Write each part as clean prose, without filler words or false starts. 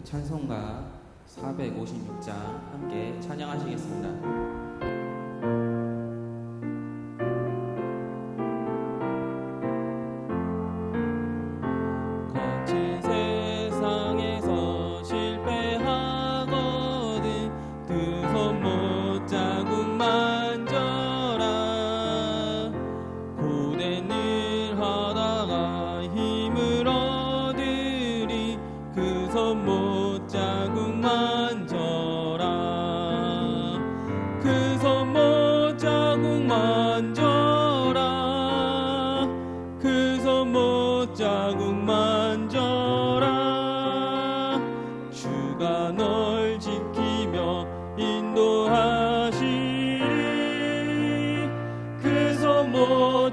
찬송가 456장 함께 찬양하시겠습니다.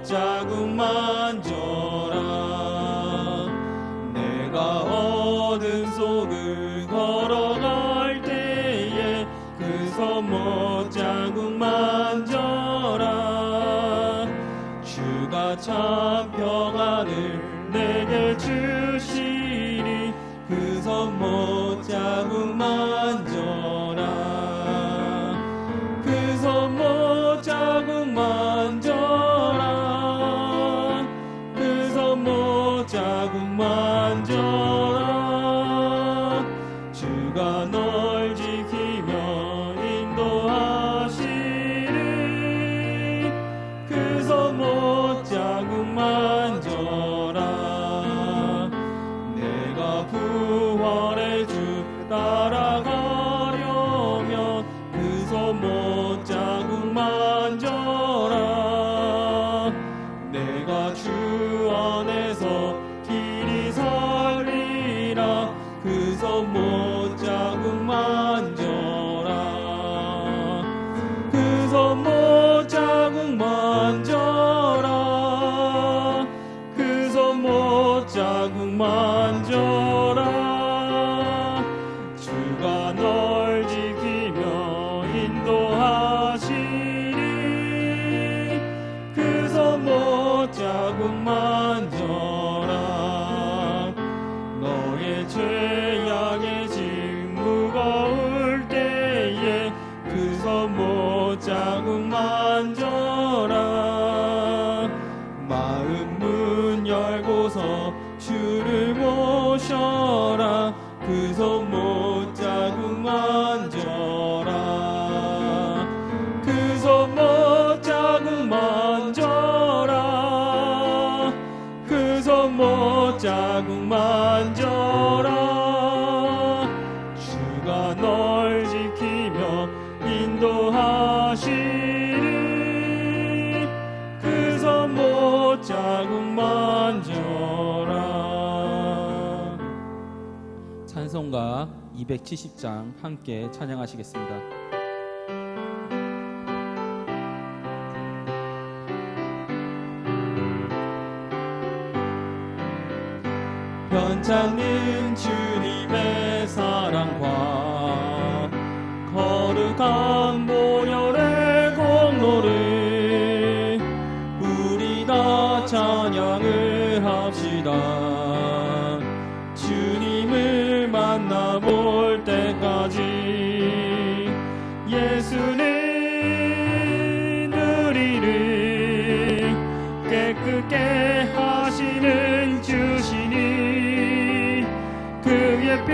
자국 만져라. 내가 어둠 속을 걸어갈 때에 그 손못 자국 만져라. 주가 참 평안을 내게 주시리. 그 손못 자국 만져라. 그 손못 자국 만져라. 자국 만져라. 주가 널 지키며 인도하시리. 그 손못 자국 만져라. 내가 부활의 주 따라가려면 그 손못 자국 만져라. 내가 주 안에서 길이 살리라. 그 손못 자국 만져라. 그 손못 자국 만져라. 그 손못 자국 만져라. 주가 널 지키며 인도하시리. 그 손못 자국 만져라. 너의 죄악의 짐 무거울 때에 그 손못 자국 만져라. 마음 문 열고서 주를 모셔라. 그 손못 자국 만져라. 그 손못 자국 만져라. 그 손못 자국 만져라. 주가 널 지키며 인도하시리. 그 손못 자국 만져라. 찬송가 270장 함께 찬양하시겠습니다. 편찮는 주님의 사랑과 거룩한 보혈의 공로를 우리 다 찬양을 합시다. 주님을 만나볼 때까지 예수는 우리를 깨끗게 하시는 주시니 그의 피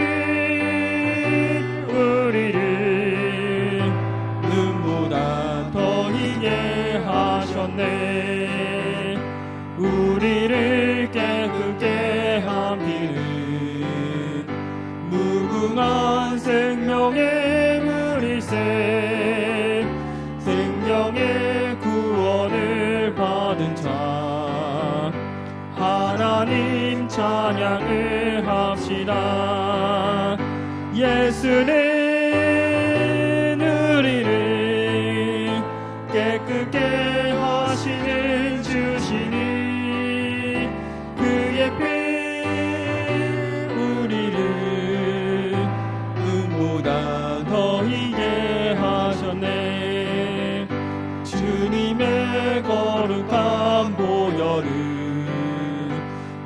우리를 눈보다 더 희게 하셨네. 우리를 깨끗게 함기는 무궁한 생명의 물일세. 생명의 구원을 받은 자 하나님 찬양을 합시다. 예수는 우리를 깨끗게 하시는 주시니 그의 피 우리를 눈보다 더 희게 하셨네. 주님의 거룩한 보혈을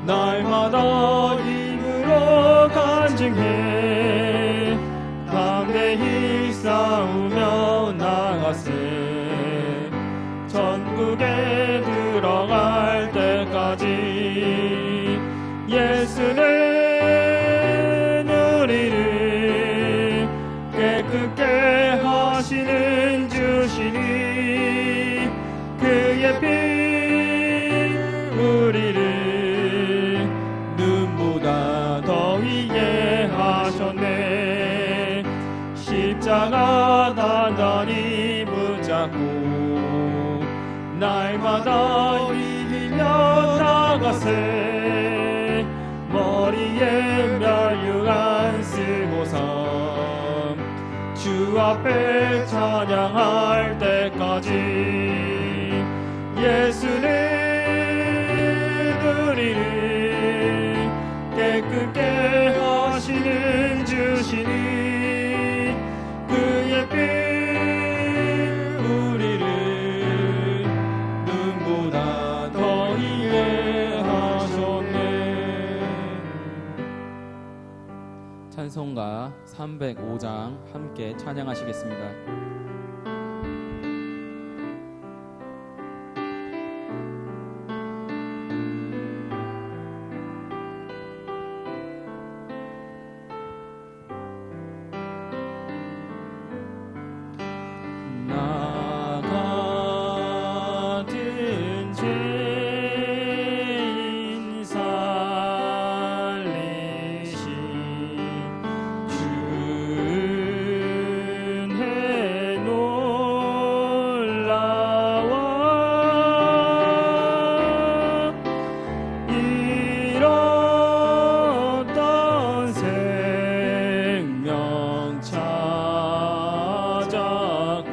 날마다 입으로 간증해 싸우며 나가세 천국에 들어갈 때까지 예수는 우리를 깨끗게 하시는 주시니 그의 피 우리를 눈보다 더히게 하셨네 십자가 단단히 붙잡고 날마다 이기며 나가세 머리에 멸류관 쓰고서 주 앞에 찬양할 때까지 예수는 우리를 깨끗게 하시는 주시니 그의 피 우리를 눈보다 더히게 하셨네. 찬송가 305장 함께 찬양하시겠습니다. 나 같은 죄인 살리신 주은혜 놀라워 잃었던 생명 찾았고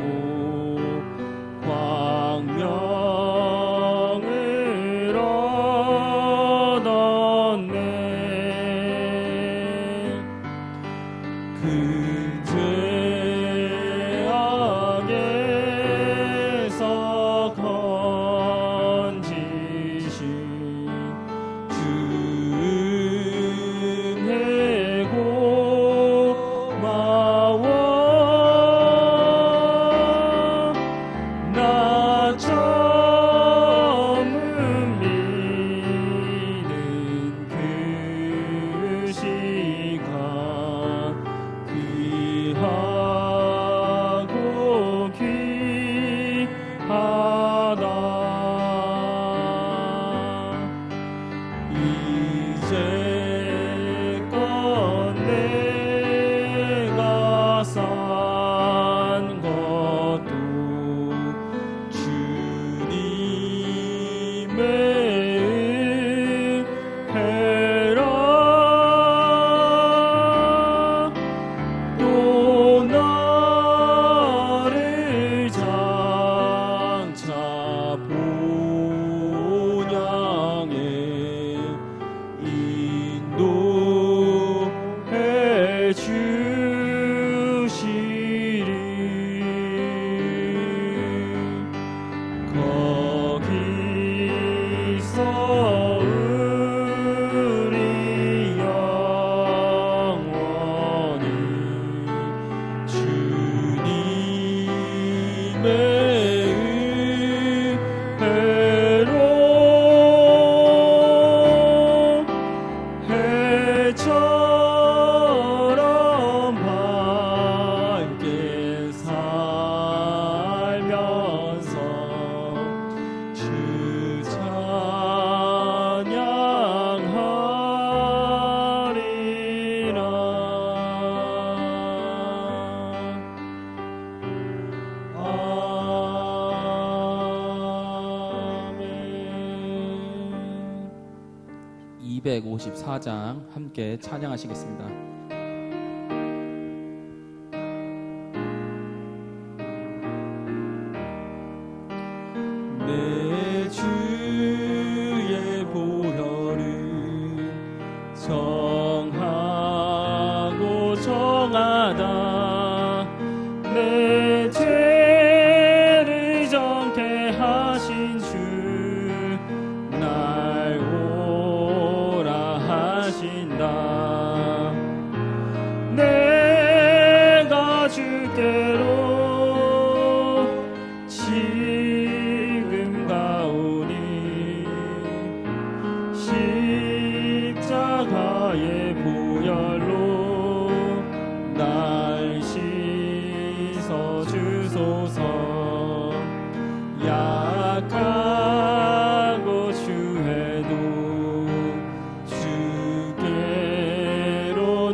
광명을 얻었네 그 죄악에서 건지신 주은혜 고마워 나 처음 믿는 그 시간 귀하고 귀하다 이제껏 내가 산 것도 주님의 은혜라 또 나를 장차 본향에 인도해 주시리 거기서 우리 영원히 주님의 은혜로 해처럼 밝게 살면서 주 찬양하리라. 254장 함께 찬양하시겠습니다. 내 주의 보혈은 정하고 정하다 내 죄를 정케 하신 주 날 오라 하신다 내가 주께로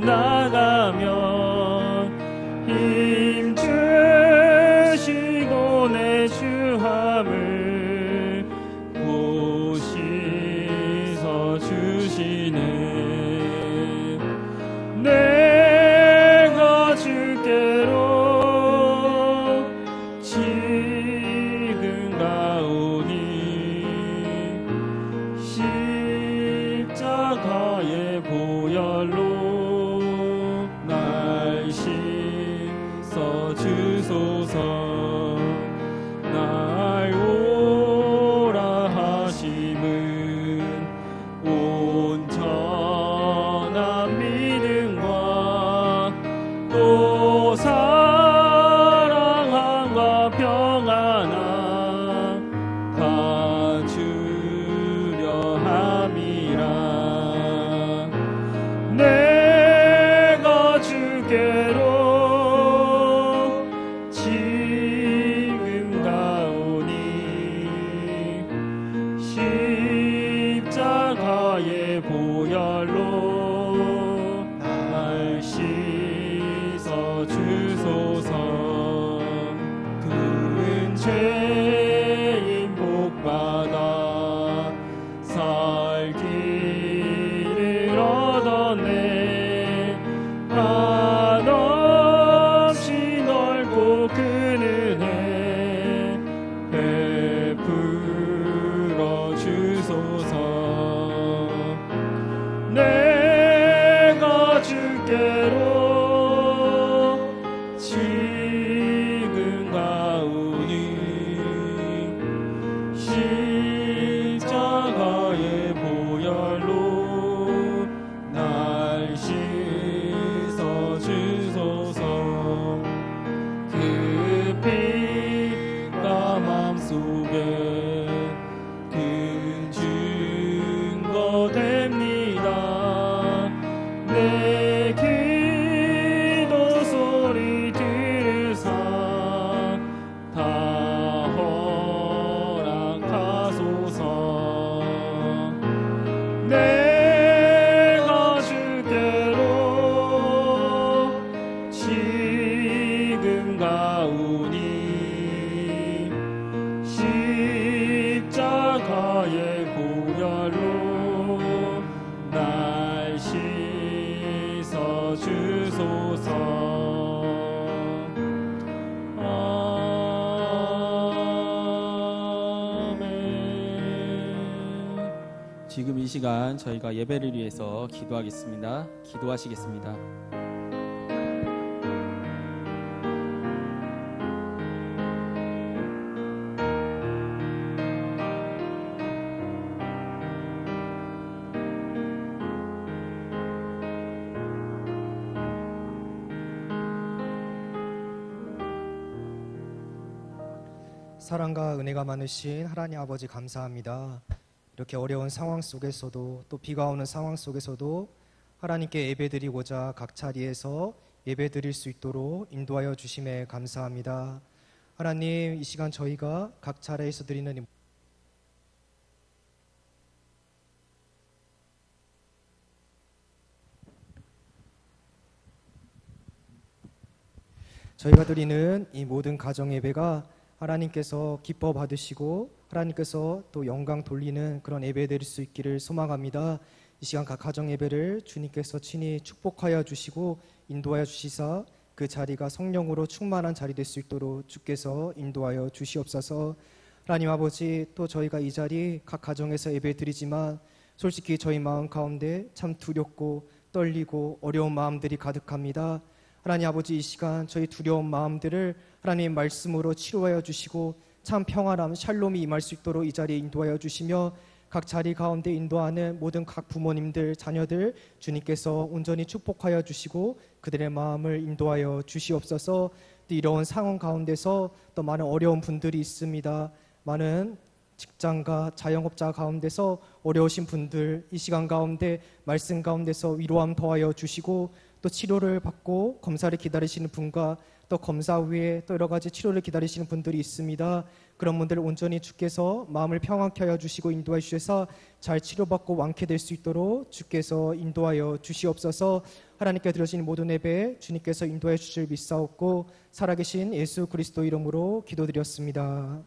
나가며 힘 주시고 내 주함을 보시서 주시네. 내가 주께로 지금 가오니 십자가의 보혈로 날 씻어 주소서. 날 오라 하심은 온전한 믿음과 또 사랑함과 평안함 다 주려 함이라. 내가 주께로 지금 가오니 십자가의 보혈로 날 씻어 주소서. 큰 죄인 복받아 살 길을 얻었네. 한없이 넓고 큰 은혜 베풀어 주소서. 내가 주께로 지금 가오니 십자가의 보혈로 날 씻어 주소서. 그 피가 맘속에 큰 증거 됩니다. 내 기도 소리 들으사 다 허락하소서. 내가 주께로 지금 가오니 십자가의 보혈로 날 씻어 주소서. 아멘. 지금 이 시간 저희가 예배를 위해서 기도하겠습니다. 기도하시겠습니다. 사랑과 은혜가 많으신 하나님 아버지 감사합니다. 이렇게 어려운 상황 속에서도 또 비가 오는 상황 속에서도 하나님께 예배드리고자 각 자리에서 예배드릴 수 있도록 인도하여 주심에 감사합니다. 하나님, 이 시간 저희가 각 자리에서 드리는 저희가 드리는 이 모든 가정 예배가 하나님께서 기뻐 받으시고 하나님께서 또 영광 돌리는 그런 예배 드릴 수 있기를 소망합니다. 이 시간 각 가정 예배를 주님께서 친히 축복하여 주시고 인도하여 주시사 그 자리가 성령으로 충만한 자리 될 수 있도록 주께서 인도하여 주시옵소서. 하나님 아버지, 또 저희가 이 자리 각 가정에서 예배 드리지만 솔직히 저희 마음 가운데 참 두렵고 떨리고 어려운 마음들이 가득합니다. 하나님 아버지, 이 시간 저희 두려운 마음들을 하나님 말씀으로 치료하여 주시고 참 평안함 샬롬이 임할 수 있도록 이 자리에 인도하여 주시며 각 자리 가운데 인도하는 모든 각 부모님들 자녀들 주님께서 온전히 축복하여 주시고 그들의 마음을 인도하여 주시옵소서. 또 이런 상황 가운데서 또 많은 어려운 분들이 있습니다. 많은 직장가, 자영업자 가운데서 어려우신 분들 이 시간 가운데 말씀 가운데서 위로함 더하여 주시고 또 치료를 받고 검사를 기다리시는 분과 또 검사 후에 또 여러 가지 치료를 기다리시는 분들이 있습니다. 그런 분들 온전히 주께서 마음을 평안케 하여 주시고 인도하여 주셔서 잘 치료받고 완쾌될 수 있도록 주께서 인도하여 주시옵소서. 하나님께 드려진 모든 예배 주님께서 인도하여 주실 믿사옵고 살아계신 예수 그리스도 이름으로 기도드렸습니다.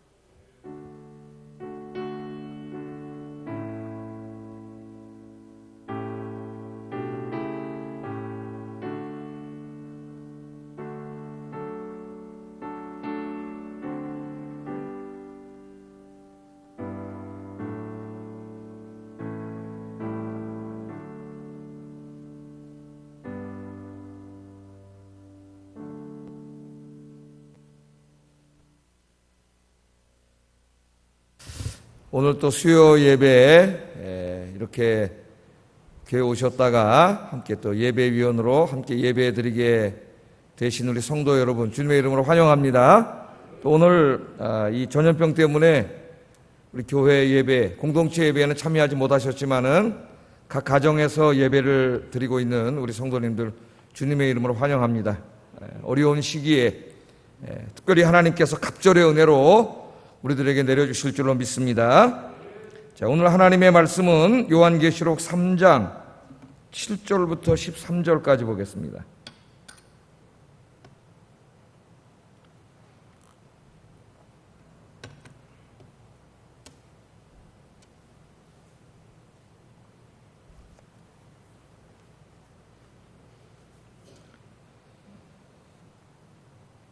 오늘 또 수요 예배에 이렇게 교회 오셨다가 함께 또 예배위원으로 함께 예배드리게 되신 우리 성도 여러분 주님의 이름으로 환영합니다. 또 오늘 이 전염병 때문에 우리 교회 예배, 공동체 예배에는 참여하지 못하셨지만은 각 가정에서 예배를 드리고 있는 우리 성도님들 주님의 이름으로 환영합니다. 어려운 시기에 특별히 하나님께서 갑절의 은혜로 우리들에게 내려주실 줄로 믿습니다. 자, 오늘 하나님의 말씀은 요한계시록 3장 7절부터 13절까지 보겠습니다.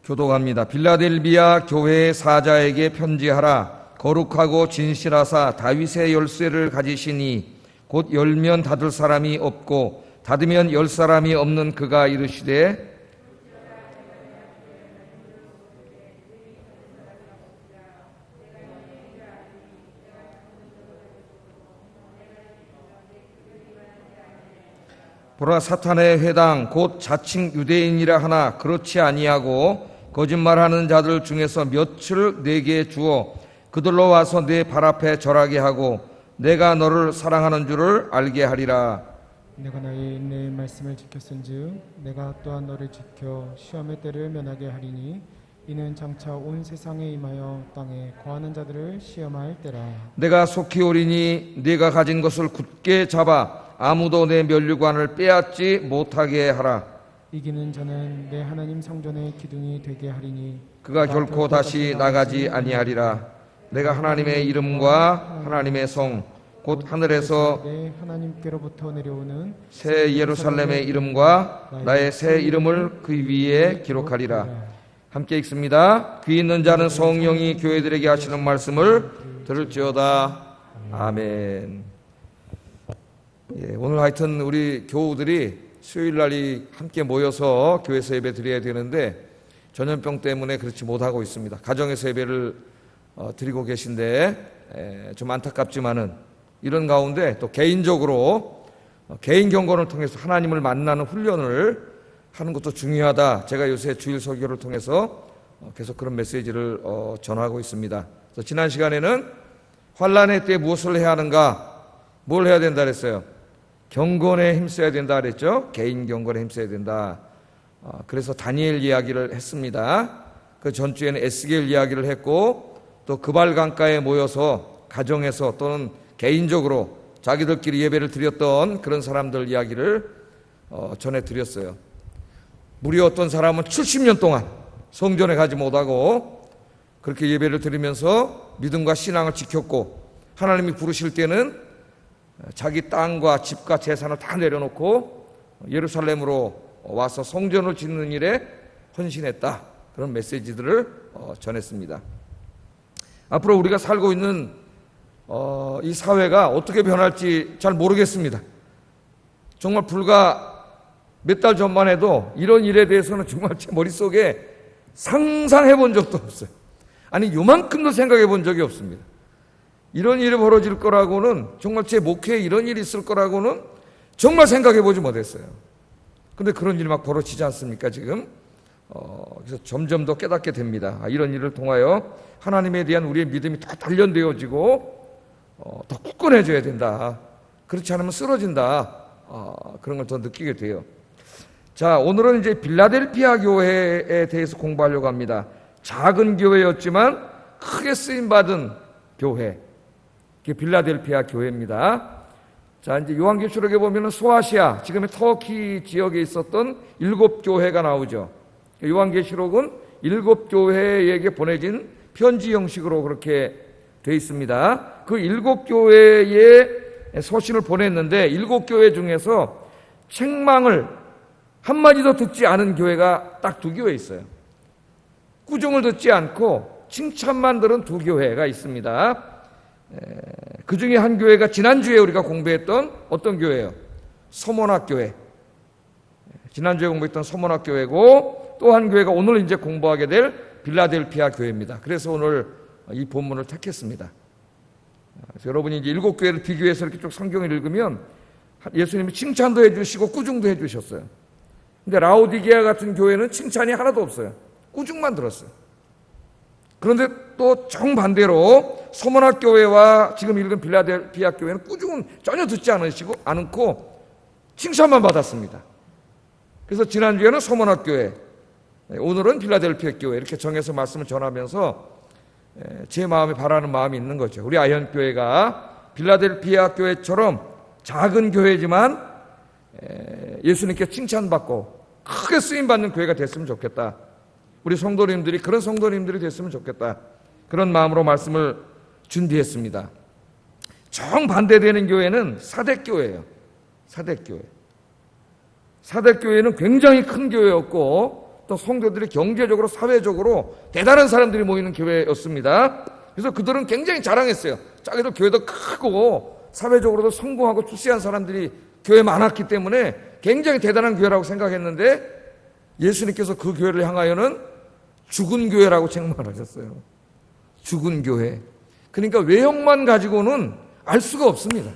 교독합니다. 빌라델비아 교회의 사자에게 편지하라. 거룩하고 진실하사 다윗의 열쇠를 가지시니 곧 열면 닫을 사람이 없고 닫으면 열 사람이 없는 그가 이르시되 보라 사탄의 회당 곧 자칭 유대인이라 하나 그렇지 아니하고 거짓말하는 자들 중에서 몇을 내게 주어 그들로 와서 내 발 앞에 절하게 하고 내가 너를 사랑하는 줄을 알게 하리라. 내가 나의 인내의 말씀을 지켰은즉 내가 또한 너를 지켜 시험의 때를 면하게 하리니 이는 장차 온 세상에 임하여 땅에 거하는 자들을 시험할 때라. 내가 속히 오리니 네가 가진 것을 굳게 잡아 아무도 내 면류관을 빼앗지 못하게 하라. 이기는 자는 내 하나님 성전의 기둥이 되게 하리니 그가 결코 다시 나가지 아니하리라. 내가 하나님의 이름과 하나님의 성 곧 하늘에서 내 하나님께로부터 내려오는 새 예루살렘의 이름과 나의 새 이름을 그 위에 기록하리라. 함께 읽습니다. 귀 있는 자는 성령이 교회들에게 하시는 말씀을 들을지어다. 아멘. 예, 오늘 하여튼 우리 교우들이 수요일 날이 함께 모여서 교회에서 예배 드려야 되는데 전염병 때문에 그렇지 못하고 있습니다. 가정에서 예배를 드리고 계신데 좀 안타깝지만은 이런 가운데 또 개인적으로 개인 경건을 통해서 하나님을 만나는 훈련을 하는 것도 중요하다. 제가 요새 주일 설교를 통해서 계속 그런 메시지를 전하고 있습니다. 그래서 지난 시간에는 환난의 때 무엇을 해야 하는가, 뭘 해야 된다 그랬어요. 경건에 힘써야 된다 그랬죠. 개인 경건에 힘써야 된다. 그래서 다니엘 이야기를 했습니다. 그 전주에는 에스겔 이야기를 했고 또 그발 강가에 모여서 가정에서 또는 개인적으로 자기들끼리 예배를 드렸던 그런 사람들 이야기를 전해드렸어요. 무려 어떤 사람은 70년 동안 성전에 가지 못하고 그렇게 예배를 드리면서 믿음과 신앙을 지켰고 하나님이 부르실 때는 자기 땅과 집과 재산을 다 내려놓고 예루살렘으로 와서 성전을 짓는 일에 헌신했다. 그런 메시지들을 전했습니다. 앞으로 우리가 살고 있는 이 사회가 어떻게 변할지 잘 모르겠습니다. 정말 불과 몇 달 전만 해도 이런 일에 대해서는 정말 제 머릿속에 상상해 본 적도 없어요. 아니 요만큼도 생각해 본 적이 없습니다. 이런 일이 벌어질 거라고는 정말 제 목회에 이런 일이 있을 거라고는 정말 생각해 보지 못했어요. 근데 그런 일이 막 벌어지지 않습니까 지금? 그래서 점점 더 깨닫게 됩니다. 이런 일을 통하여 하나님에 대한 우리의 믿음이 더 단련되어지고 더 굳건해져야 된다. 그렇지 않으면 쓰러진다. 그런 걸 더 느끼게 돼요. 자, 오늘은 이제 빌라델피아 교회에 대해서 공부하려고 합니다. 작은 교회였지만 크게 쓰임받은 교회. 그게 빌라델피아 교회입니다. 자, 이제 요한계시록에 보면은 소아시아, 지금의 터키 지역에 있었던 7교회가 나오죠. 요한계시록은 7교회에게 보내진 편지 형식으로 그렇게 되어 있습니다. 그 7교회에 서신을 보냈는데 7교회 중에서 책망을 한마디도 듣지 않은 교회가 딱 2교회 있어요. 꾸중을 듣지 않고 칭찬만 들은 2교회가 있습니다. 그 중에 한 교회가 지난주에 우리가 공부했던 어떤 교회예요? 서문학 교회. 지난주에 공부했던 서문학 교회고, 또 한 교회가 오늘 이제 공부하게 될 빌라델피아 교회입니다. 그래서 오늘 이 본문을 택했습니다. 여러분이 이제 7교회를 비교해서 이렇게 쭉 성경을 읽으면 예수님이 칭찬도 해주시고 꾸중도 해주셨어요. 근데 라오디게아 같은 교회는 칭찬이 하나도 없어요. 꾸중만 들었어요. 그런데 또 정반대로 서문학 교회와 지금 읽은 빌라델피아 교회는 꾸중은 전혀 듣지 않고 칭찬만 받았습니다. 그래서 지난주에는 서문학 교회, 오늘은 빌라델피아 교회 이렇게 정해서 말씀을 전하면서 제 마음에 바라는 마음이 있는 거죠. 우리 아현교회가 빌라델피아 교회처럼 작은 교회지만 예수님께 칭찬받고 크게 쓰임받는 교회가 됐으면 좋겠다. 우리 성도님들이 그런 성도님들이 됐으면 좋겠다. 그런 마음으로 말씀을 준비했습니다. 정반대되는 교회는 사대교회예요. 사대교회. 사대교회는 굉장히 큰 교회였고 또 성도들이 경제적으로 사회적으로 대단한 사람들이 모이는 교회였습니다. 그래서 그들은 굉장히 자랑했어요. 자기들 교회도 크고 사회적으로도 성공하고 출세한 사람들이 교회에 많았기 때문에 굉장히 대단한 교회라고 생각했는데 예수님께서 그 교회를 향하여는 죽은 교회라고 책망하셨어요. 죽은 교회. 그러니까 외형만 가지고는 알 수가 없습니다.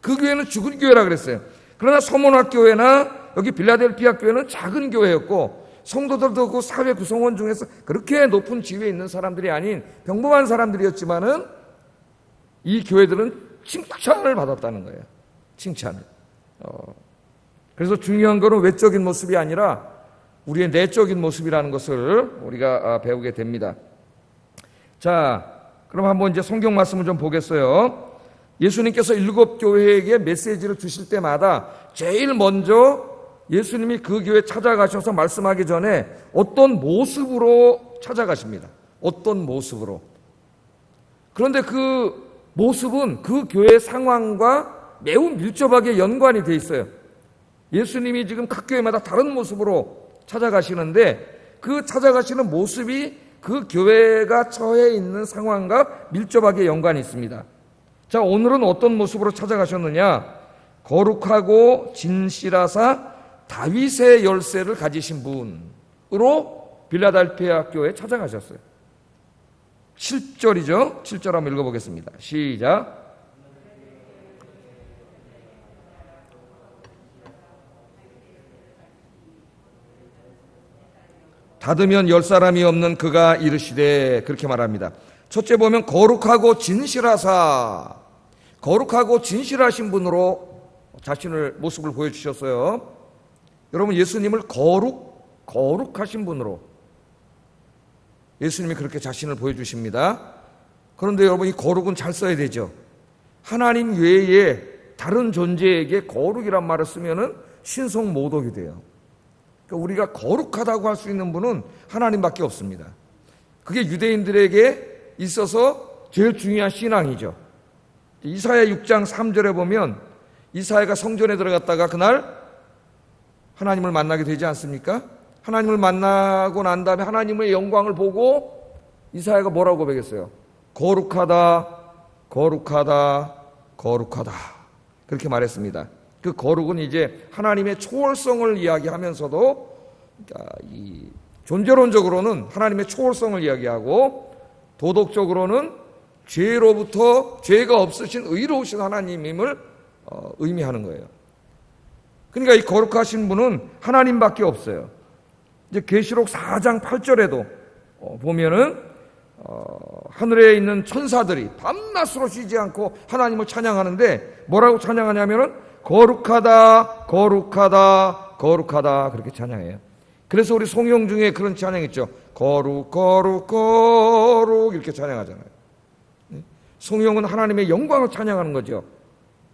그 교회는 죽은 교회라 그랬어요. 그러나 서문학 교회나 여기 빌라델피아 교회는 작은 교회였고 성도들도 그 사회 구성원 중에서 그렇게 높은 지위에 있는 사람들이 아닌 평범한 사람들이었지만은 이 교회들은 칭찬을 받았다는 거예요. 칭찬을. 그래서 중요한 것은 외적인 모습이 아니라 우리의 내적인 모습이라는 것을 우리가 배우게 됩니다. 자, 그럼 한번 이제 성경 말씀을 좀 보겠어요. 예수님께서 7교회에게 메시지를 주실 때마다 제일 먼저 예수님이 그 교회 찾아가셔서 말씀하기 전에 어떤 모습으로 찾아가십니다. 어떤 모습으로. 그런데 그 모습은 그 교회 상황과 매우 밀접하게 연관이 돼 있어요. 예수님이 지금 각 교회마다 다른 모습으로 찾아가시는데 그 찾아가시는 모습이 그 교회가 처해 있는 상황과 밀접하게 연관이 있습니다. 자, 오늘은 어떤 모습으로 찾아가셨느냐? 거룩하고 진실하사 다윗의 열쇠를 가지신 분으로 빌라델피아 교회에 찾아가셨어요. 7절이죠. 7절 한번 읽어보겠습니다. 시작. 닫으면 열 사람이 없는 그가 이르시되, 그렇게 말합니다. 첫째 보면 거룩하고 진실하사, 거룩하고 진실하신 분으로 자신을 모습을 보여주셨어요. 여러분, 예수님을 거룩하신 분으로 예수님이 그렇게 자신을 보여주십니다. 그런데 여러분, 이 거룩은 잘 써야 되죠. 하나님 외에 다른 존재에게 거룩이란 말을 쓰면은 신성모독이 돼요. 그러니까 우리가 거룩하다고 할 수 있는 분은 하나님밖에 없습니다. 그게 유대인들에게 있어서 제일 중요한 신앙이죠. 이사야 6장 3절에 보면 이사야가 성전에 들어갔다가 그날 하나님을 만나게 되지 않습니까? 하나님을 만나고 난 다음에 하나님의 영광을 보고 이사야가 뭐라고 고백했어요? 거룩하다, 거룩하다, 거룩하다. 그렇게 말했습니다. 그 거룩은 이제 하나님의 초월성을 이야기하면서도 이 존재론적으로는 하나님의 초월성을 이야기하고 도덕적으로는 죄로부터 죄가 없으신 의로우신 하나님임을 의미하는 거예요. 그러니까 이 거룩하신 분은 하나님밖에 없어요. 이제 계시록 4장 8절에도 보면은 하늘에 있는 천사들이 밤낮으로 쉬지 않고 하나님을 찬양하는데 뭐라고 찬양하냐면은 거룩하다 거룩하다 거룩하다 그렇게 찬양해요. 그래서 우리 송영 중에 그런 찬양 있죠. 거룩 거룩 거룩 이렇게 찬양하잖아요. 송영은 하나님의 영광을 찬양하는 거죠.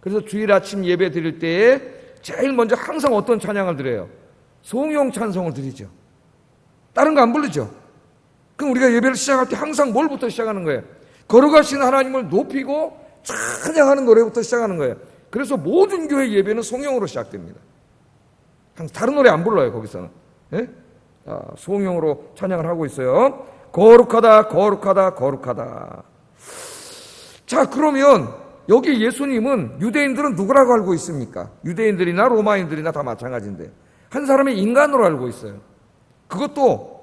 그래서 주일 아침 예배 드릴 때에 제일 먼저 항상 어떤 찬양을 드려요? 송영 찬송을 드리죠. 다른 거 안 부르죠. 그럼 우리가 예배를 시작할 때 항상 뭘부터 시작하는 거예요? 거룩하신 하나님을 높이고 찬양하는 노래부터 시작하는 거예요. 그래서 모든 교회 예배는 송영으로 시작됩니다. 다른 노래 안 불러요, 거기서는. 예? 송영으로 찬양을 하고 있어요. 거룩하다 거룩하다 거룩하다. 자, 그러면 여기 예수님은 유대인들은 누구라고 알고 있습니까? 유대인들이나 로마인들이나 다 마찬가지인데 한 사람의 인간으로 알고 있어요. 그것도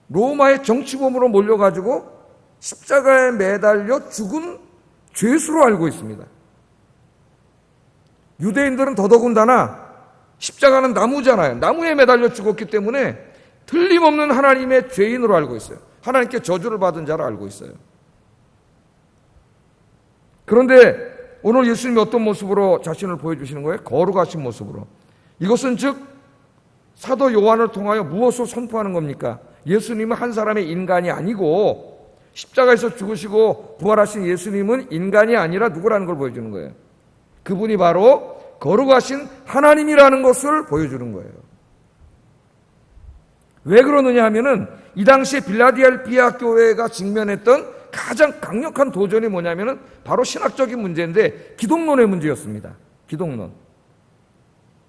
로마의 정치범으로 몰려가지고 십자가에 매달려 죽은 죄수로 알고 있습니다. 유대인들은 더더군다나 십자가는 나무잖아요. 나무에 매달려 죽었기 때문에 틀림없는 하나님의 죄인으로 알고 있어요. 하나님께 저주를 받은 자로 알고 있어요. 그런데 오늘 예수님이 어떤 모습으로 자신을 보여주시는 거예요? 거룩하신 모습으로. 이것은 즉 사도 요한을 통하여 무엇을 선포하는 겁니까? 예수님은 한 사람의 인간이 아니고 십자가에서 죽으시고 부활하신 예수님은 인간이 아니라 누구라는 걸 보여주는 거예요. 그분이 바로 거룩하신 하나님이라는 것을 보여주는 거예요. 왜 그러느냐 하면은 이 당시에 빌라델피아 교회가 직면했던 가장 강력한 도전이 뭐냐면은 바로 신학적인 문제인데 기독론의 문제였습니다. 기독론.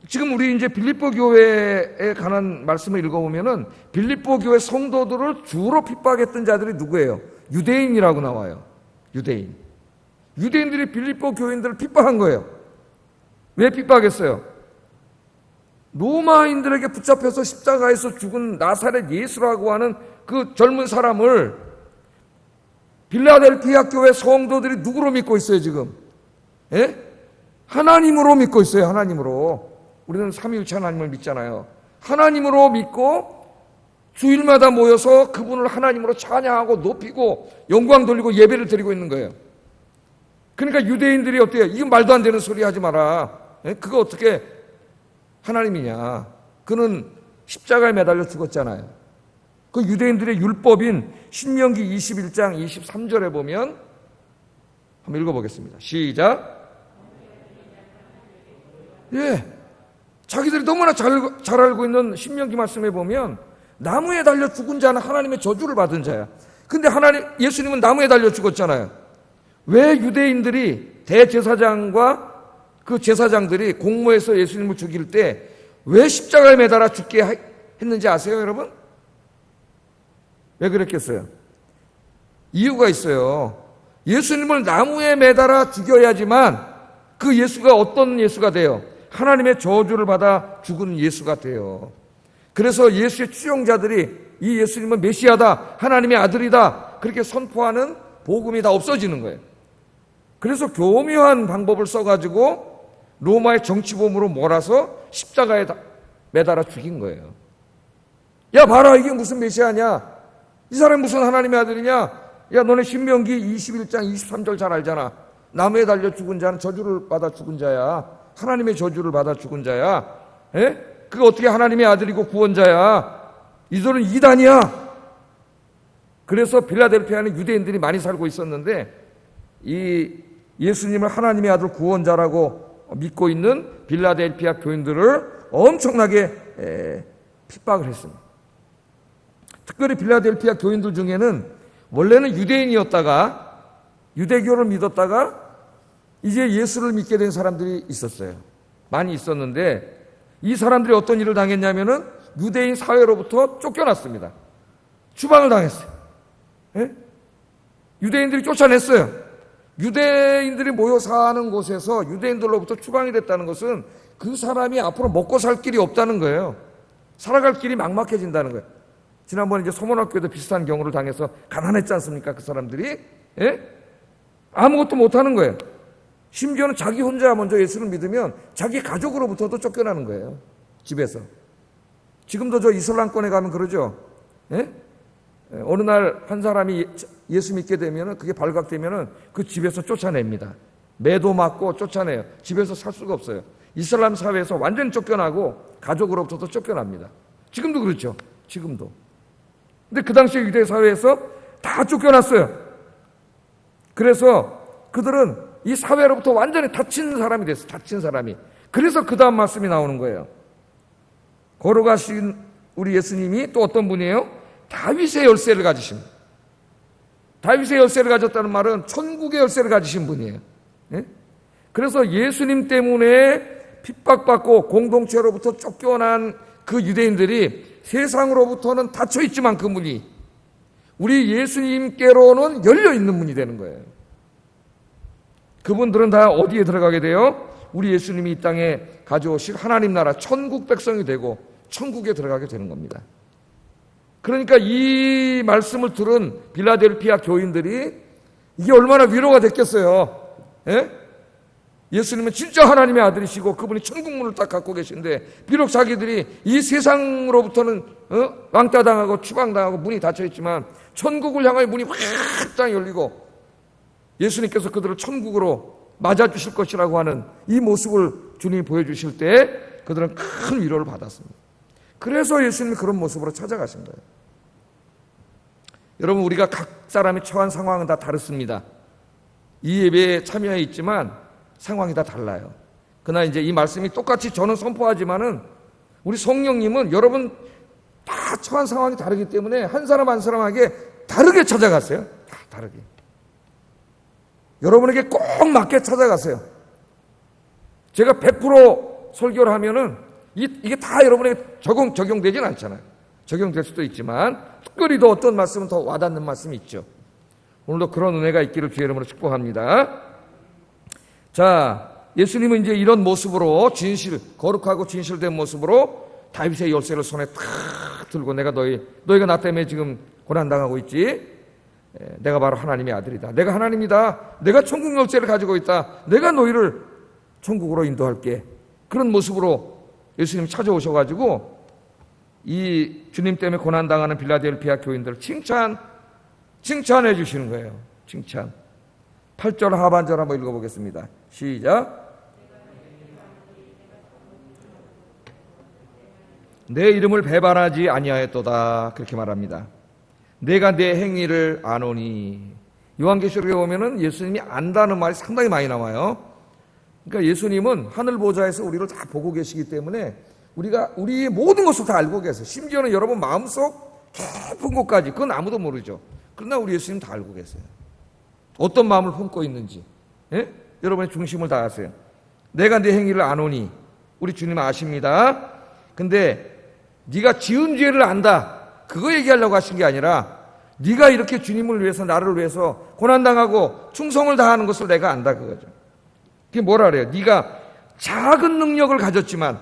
지금 우리 이제 빌립보 교회에 관한 말씀을 읽어보면은 빌립보 교회 성도들을 주로 핍박했던 자들이 누구예요? 유대인이라고 나와요. 유대인. 유대인들이 빌립보 교인들을 핍박한 거예요. 왜 핍박했어요? 로마인들에게 붙잡혀서 십자가에서 죽은 나사렛 예수라고 하는 그 젊은 사람을 빌라델피아 교회 성도들이 누구로 믿고 있어요, 지금? 예? 하나님으로 믿고 있어요, 하나님으로. 우리는 삼위일체 하나님을 믿잖아요. 하나님으로 믿고 주일마다 모여서 그분을 하나님으로 찬양하고 높이고 영광 돌리고 예배를 드리고 있는 거예요. 그러니까 유대인들이 어때요? 이거 말도 안 되는 소리 하지 마라. 예? 그거 어떻게 하나님이냐. 그는 십자가에 매달려 죽었잖아요. 그 유대인들의 율법인 신명기 21장 23절에 보면 한번 읽어보겠습니다. 시작. 예. 자기들이 너무나 잘 알고 있는 신명기 말씀에 보면 나무에 달려 죽은 자는 하나님의 저주를 받은 자야. 근데 예수님은 나무에 달려 죽었잖아요. 왜 유대인들이 대제사장과 그 제사장들이 공모해서 예수님을 죽일 때 왜 십자가에 매달아 죽게 했는지 아세요, 여러분? 왜 그랬겠어요? 이유가 있어요. 예수님을 나무에 매달아 죽여야지만 그 예수가 어떤 예수가 돼요? 하나님의 저주를 받아 죽은 예수가 돼요. 그래서 예수의 추종자들이 이 예수님은 메시아다, 하나님의 아들이다 그렇게 선포하는 복음이 다 없어지는 거예요. 그래서 교묘한 방법을 써가지고 로마의 정치범으로 몰아서 십자가에 매달아 죽인 거예요. 야, 봐라, 이게 무슨 메시아냐? 이 사람이 무슨 하나님의 아들이냐? 야, 너네 신명기 21장 23절 잘 알잖아. 나무에 달려 죽은 자는 저주를 받아 죽은 자야. 하나님의 저주를 받아 죽은 자야. 에? 그거 어떻게 하나님의 아들이고 구원자야? 이들은 이단이야. 그래서 빌라델피아는 유대인들이 많이 살고 있었는데 이 예수님을 하나님의 아들 구원자라고 믿고 있는 빌라델피아 교인들을 엄청나게 핍박을 했습니다. 특별히 빌라델피아 교인들 중에는 원래는 유대인이었다가 유대교를 믿었다가 이제 예수를 믿게 된 사람들이 있었어요. 많이 있었는데 이 사람들이 어떤 일을 당했냐면은 유대인 사회로부터 쫓겨났습니다. 추방을 당했어요. 예? 유대인들이 쫓아냈어요. 유대인들이 모여 사는 곳에서 유대인들로부터 추방이 됐다는 것은 그 사람이 앞으로 먹고 살 길이 없다는 거예요. 살아갈 길이 막막해진다는 거예요. 지난번에 이제 소문학교에도 비슷한 경우를 당해서 가난했지 않습니까? 그 사람들이. 예? 아무것도 못하는 거예요. 심지어는 자기 혼자 먼저 예수를 믿으면 자기 가족으로부터도 쫓겨나는 거예요. 집에서. 지금도 저 이슬람권에 가면 그러죠. 예? 어느 날 한 사람이 예수 믿게 되면 그게 발각되면 그 집에서 쫓아냅니다. 매도 맞고 쫓아내요. 집에서 살 수가 없어요. 이슬람 사회에서 완전히 쫓겨나고 가족으로부터도 쫓겨납니다. 지금도 그렇죠. 지금도. 근데 그 당시 유대 사회에서 다 쫓겨났어요. 그래서 그들은 이 사회로부터 완전히 닫힌 사람이 됐어요. 닫힌 사람이. 그래서 그 다음 말씀이 나오는 거예요. 걸어가신 우리 예수님이 또 어떤 분이에요? 다윗의 열쇠를 가지신 분. 다윗의 열쇠를 가졌다는 말은 천국의 열쇠를 가지신 분이에요. 예? 그래서 예수님 때문에 핍박받고 공동체로부터 쫓겨난 그 유대인들이 세상으로부터는 닫혀 있지만 그 문이 우리 예수님께로는 열려 있는 문이 되는 거예요. 그분들은 다 어디에 들어가게 돼요? 우리 예수님이 이 땅에 가져오실 하나님 나라 천국 백성이 되고 천국에 들어가게 되는 겁니다. 그러니까 이 말씀을 들은 빌라델피아 교인들이 이게 얼마나 위로가 됐겠어요. 예? 예수님은 진짜 하나님의 아들이시고 그분이 천국문을 딱 갖고 계신데 비록 자기들이 이 세상으로부터는 왕따 당하고 추방당하고 문이 닫혀 있지만 천국을 향하여 문이 확 열리고 예수님께서 그들을 천국으로 맞아주실 것이라고 하는 이 모습을 주님이 보여주실 때 그들은 큰 위로를 받았습니다. 그래서 예수님이 그런 모습으로 찾아가신 거예요. 여러분, 우리가 각 사람이 처한 상황은 다 다릅니다. 이 예배에 참여해 있지만 상황이 다 달라요. 그러나 이제 이 말씀이 똑같이 저는 선포하지만은 우리 성령님은 여러분 다 처한 상황이 다르기 때문에 한 사람 한 사람에게 다르게 찾아갔어요. 다 다르게. 여러분에게 꼭 맞게 찾아가세요. 제가 100% 설교를 하면은 이게 다 여러분에게 적용되진 않잖아요. 적용될 수도 있지만 특별히 더 어떤 말씀은 더 와닿는 말씀이 있죠. 오늘도 그런 은혜가 있기를 주의 이름으로 축복합니다. 자, 예수님은 이제 이런 모습으로 거룩하고 진실된 모습으로 다윗의 열쇠를 손에 탁 들고 내가 너희가 나 때문에 지금 고난당하고 있지? 내가 바로 하나님의 아들이다. 내가 하나님이다. 내가 천국 열쇠를 가지고 있다. 내가 너희를 천국으로 인도할게. 그런 모습으로 예수님 찾아오셔가지고 이 주님 때문에 고난당하는 빌라델피아 교인들을 칭찬해 주시는 거예요. 칭찬. 8절 하반절 한번 읽어보겠습니다. 시작. 내 이름을 배반하지 아니하였도다. 그렇게 말합니다. 내가 내 행위를 아노니. 요한계시록에 보면은 예수님이 안다는 말이 상당히 많이 나와요. 그러니까 예수님은 하늘 보좌에서 우리를 다 보고 계시기 때문에 우리의 모든 것을 다 알고 계세요. 심지어는 여러분 마음속 깊은 곳까지 그건 아무도 모르죠. 그러나 우리 예수님 다 알고 계세요. 어떤 마음을 품고 있는지. 예? 여러분의 중심을 다 아세요. 내가 내 행위를 아노니. 우리 주님 아십니다. 근데 네가 지은 죄를 안다. 그거 얘기하려고 하신 게 아니라 네가 이렇게 주님을 위해서 나를 위해서 고난당하고 충성을 다하는 것을 내가 안다 그거죠. 그게 뭐라 그래요? 네가 작은 능력을 가졌지만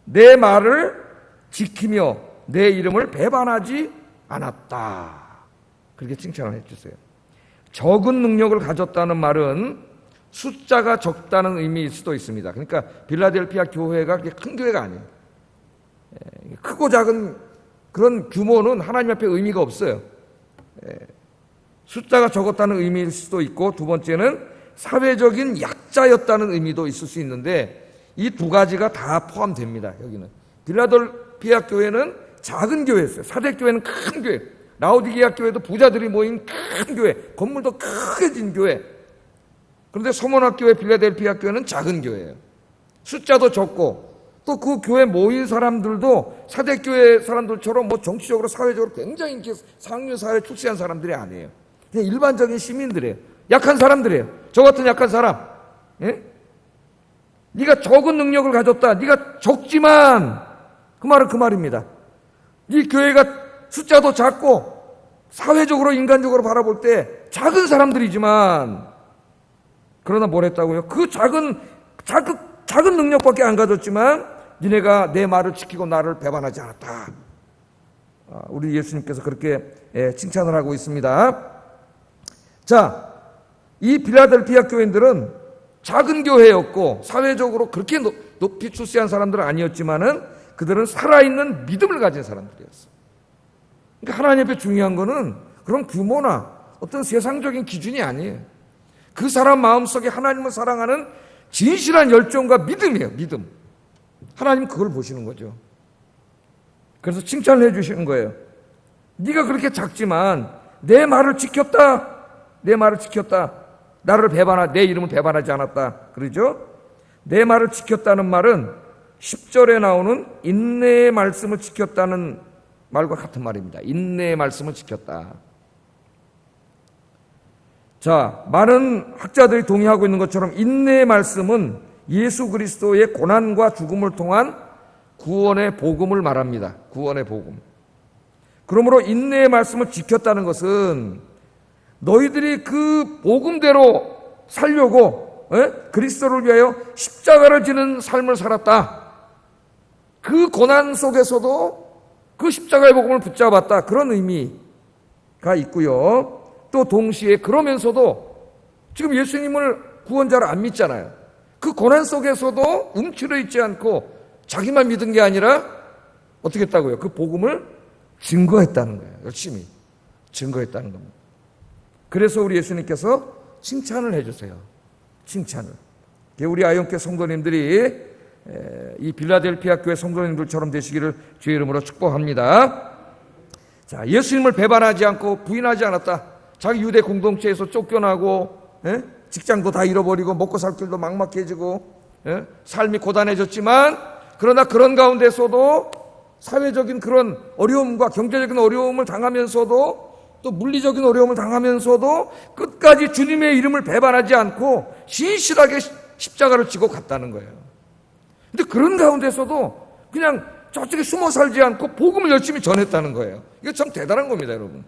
내 말을 지키며 내 이름을 배반하지 않았다. 그렇게 칭찬을 해주세요. 적은 능력을 가졌다는 말은 숫자가 적다는 의미일 수도 있습니다. 그러니까 빌라델피아 교회가 그렇게 큰 교회가 아니에요. 크고 작은 그런 규모는 하나님 앞에 의미가 없어요. 숫자가 적었다는 의미일 수도 있고 두 번째는 사회적인 약자였다는 의미도 있을 수 있는데 이 두 가지가 다 포함됩니다. 여기는 빌라델피아 교회는 작은 교회였어요. 사대교회는 큰 교회, 라오디게아 교회도 부자들이 모인 큰 교회, 건물도 크게 진 교회. 그런데 서문학교회 빌라델피아 교회는 작은 교회예요. 숫자도 적고 또 그 교회 모인 사람들도 사대교회 사람들처럼 뭐 정치적으로 사회적으로 굉장히 이렇게 상류사회 출세한 사람들이 아니에요. 그냥 일반적인 시민들이에요. 약한 사람들이에요. 저 같은 약한 사람. 예? 네가 적은 능력을 가졌다. 네가 적지만 그 말은 그 말입니다. 네 교회가 숫자도 작고 사회적으로 인간적으로 바라볼 때 작은 사람들이지만 그러나 뭘 했다고요? 그 작은 능력밖에 안 가졌지만 니네가 내 말을 지키고 나를 배반하지 않았다. 우리 예수님께서 그렇게 칭찬을 하고 있습니다. 자, 이 빌라델피아 교인들은 작은 교회였고 사회적으로 그렇게 높이 출세한 사람들은 아니었지만은 그들은 살아있는 믿음을 가진 사람들이었어. 그러니까 하나님 앞에 중요한 거는 그런 규모나 어떤 세상적인 기준이 아니에요. 그 사람 마음속에 하나님을 사랑하는 진실한 열정과 믿음이에요. 믿음. 하나님 그걸 보시는 거죠. 그래서 칭찬을 해주시는 거예요. 네가 그렇게 작지만 내 말을 지켰다. 내 말을 지켰다. 나를 내 이름을 배반하지 않았다. 그러죠? 내 말을 지켰다는 말은 10절에 나오는 인내의 말씀을 지켰다는 말과 같은 말입니다. 인내의 말씀을 지켰다. 자, 많은 학자들이 동의하고 있는 것처럼 인내의 말씀은 예수 그리스도의 고난과 죽음을 통한 구원의 복음을 말합니다. 구원의 복음. 그러므로 인내의 말씀을 지켰다는 것은 너희들이 그 복음대로 살려고 그리스도를 위하여 십자가를 지는 삶을 살았다. 그 고난 속에서도 그 십자가의 복음을 붙잡았다. 그런 의미가 있고요. 또 동시에 그러면서도 지금 예수님을 구원자로 안 믿잖아요. 그 고난 속에서도 움츠러 있지 않고 자기만 믿은 게 아니라 어떻게 했다고요? 그 복음을 증거했다는 거예요. 열심히 증거했다는 겁니다. 그래서 우리 예수님께서 칭찬을 해주세요. 칭찬을. 우리 아이온교회 성도님들이 이 빌라델피아 교회 성도님들처럼 되시기를 주의 이름으로 축복합니다. 자, 예수님을 배반하지 않고 부인하지 않았다. 자기 유대 공동체에서 쫓겨나고 직장도 다 잃어버리고 먹고 살 길도 막막해지고 삶이 고단해졌지만 그러나 그런 가운데서도 사회적인 그런 어려움과 경제적인 어려움을 당하면서도 또 물리적인 어려움을 당하면서도 끝까지 주님의 이름을 배반하지 않고 신실하게 십자가를 지고 갔다는 거예요. 근데 그런 가운데서도 그냥 저쪽에 숨어 살지 않고 복음을 열심히 전했다는 거예요. 이거 참 대단한 겁니다, 여러분.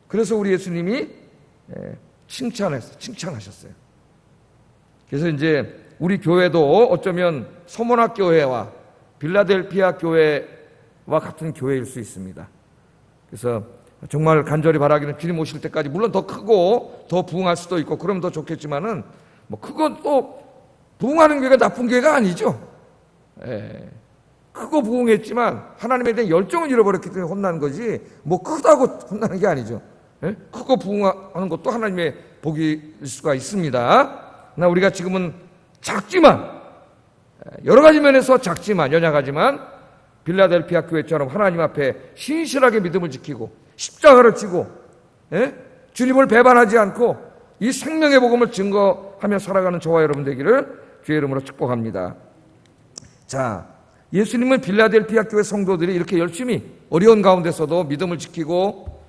그래서 우리 예수님이 칭찬하셨어요. 그래서 이제 우리 교회도 어쩌면 서문학 교회와 빌라델피아 교회와 같은 교회일 수 있습니다. 그래서 정말 간절히 바라기는 주님 오실 때까지 물론 더 크고 더 부흥할 수도 있고 그러면 더 좋겠지만은 뭐 크고 또 부흥하는 교회가 나쁜 교회가 아니죠. 크고 부흥했지만 하나님에 대한 열정을 잃어버렸기 때문에 혼나는 거지 뭐 크다고 혼나는 게 아니죠. 크고 부흥하는 것도 하나님의 복일 수가 있습니다. 그러나 우리가 지금은 작지만 여러 가지 면에서 작지만 연약하지만 빌라델피아 교회처럼 하나님 앞에 신실하게 믿음을 지키고 십자가를 지고 주님을 배반하지 않고 이 생명의 복음을 증거하며 살아가는 저와 여러분 되기를 주의 이름으로 축복합니다. 자, 예수님은 빌라델피아 교회 성도들이 이렇게 열심히 어려운 가운데서도 믿음을 지키고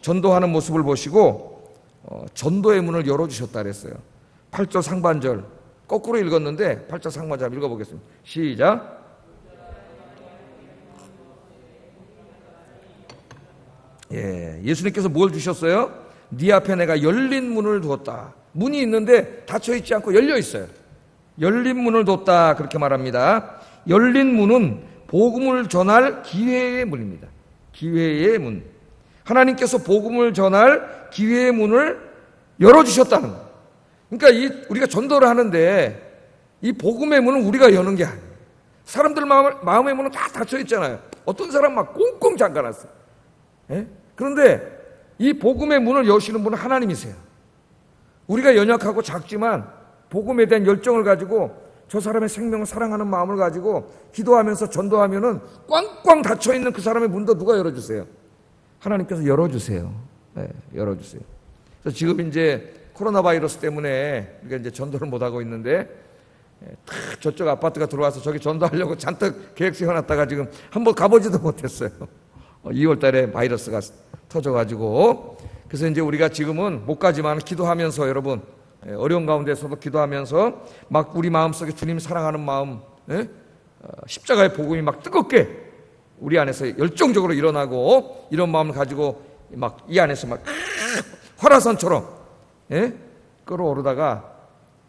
전도하는 모습을 보시고 전도의 문을 열어주셨다 그랬어요. 8절 상반절 거꾸로 읽었는데 8절 상반절 읽어보겠습니다. 시작. 예수님께서 뭘 주셨어요? 네 앞에 내가 열린 문을 두었다. 문이 있는데 닫혀있지 않고 열려있어요. 열린 문을 뒀다 그렇게 말합니다. 열린 문은 복음을 전할 기회의 문입니다. 기회의 문. 하나님께서 복음을 전할 기회의 문을 열어주셨다는 거예요. 그러니까 우리가 전도를 하는데 이 복음의 문은 우리가 여는 게 아니에요. 사람들 마음의 문은 다 닫혀있잖아요. 어떤 사람 막 꽁꽁 잠가놨어요. 그런데 이 복음의 문을 여시는 분은 하나님이세요. 우리가 연약하고 작지만 복음에 대한 열정을 가지고 저 사람의 생명을 사랑하는 마음을 가지고 기도하면서 전도하면은 꽝꽝 닫혀있는 그 사람의 문도 누가 열어주세요? 하나님께서 열어주세요. 열어주세요. 그래서 지금 이제 코로나 바이러스 때문에 우리가 이제 전도를 못하고 있는데 저쪽 아파트가 들어와서 저기 전도하려고 잔뜩 계획 세워놨다가 지금 한번 가보지도 못했어요. 2월 달에 바이러스가 터져가지고. 그래서 이제 우리가 지금은 못 가지만 기도하면서 여러분 어려운 가운데서도 기도하면서 막 우리 마음속에 주님 사랑하는 마음 십자가의 복음이 막 뜨겁게 우리 안에서 열정적으로 일어나고 이런 마음을 가지고 막 이 안에서 막 활화산처럼 끌어오르다가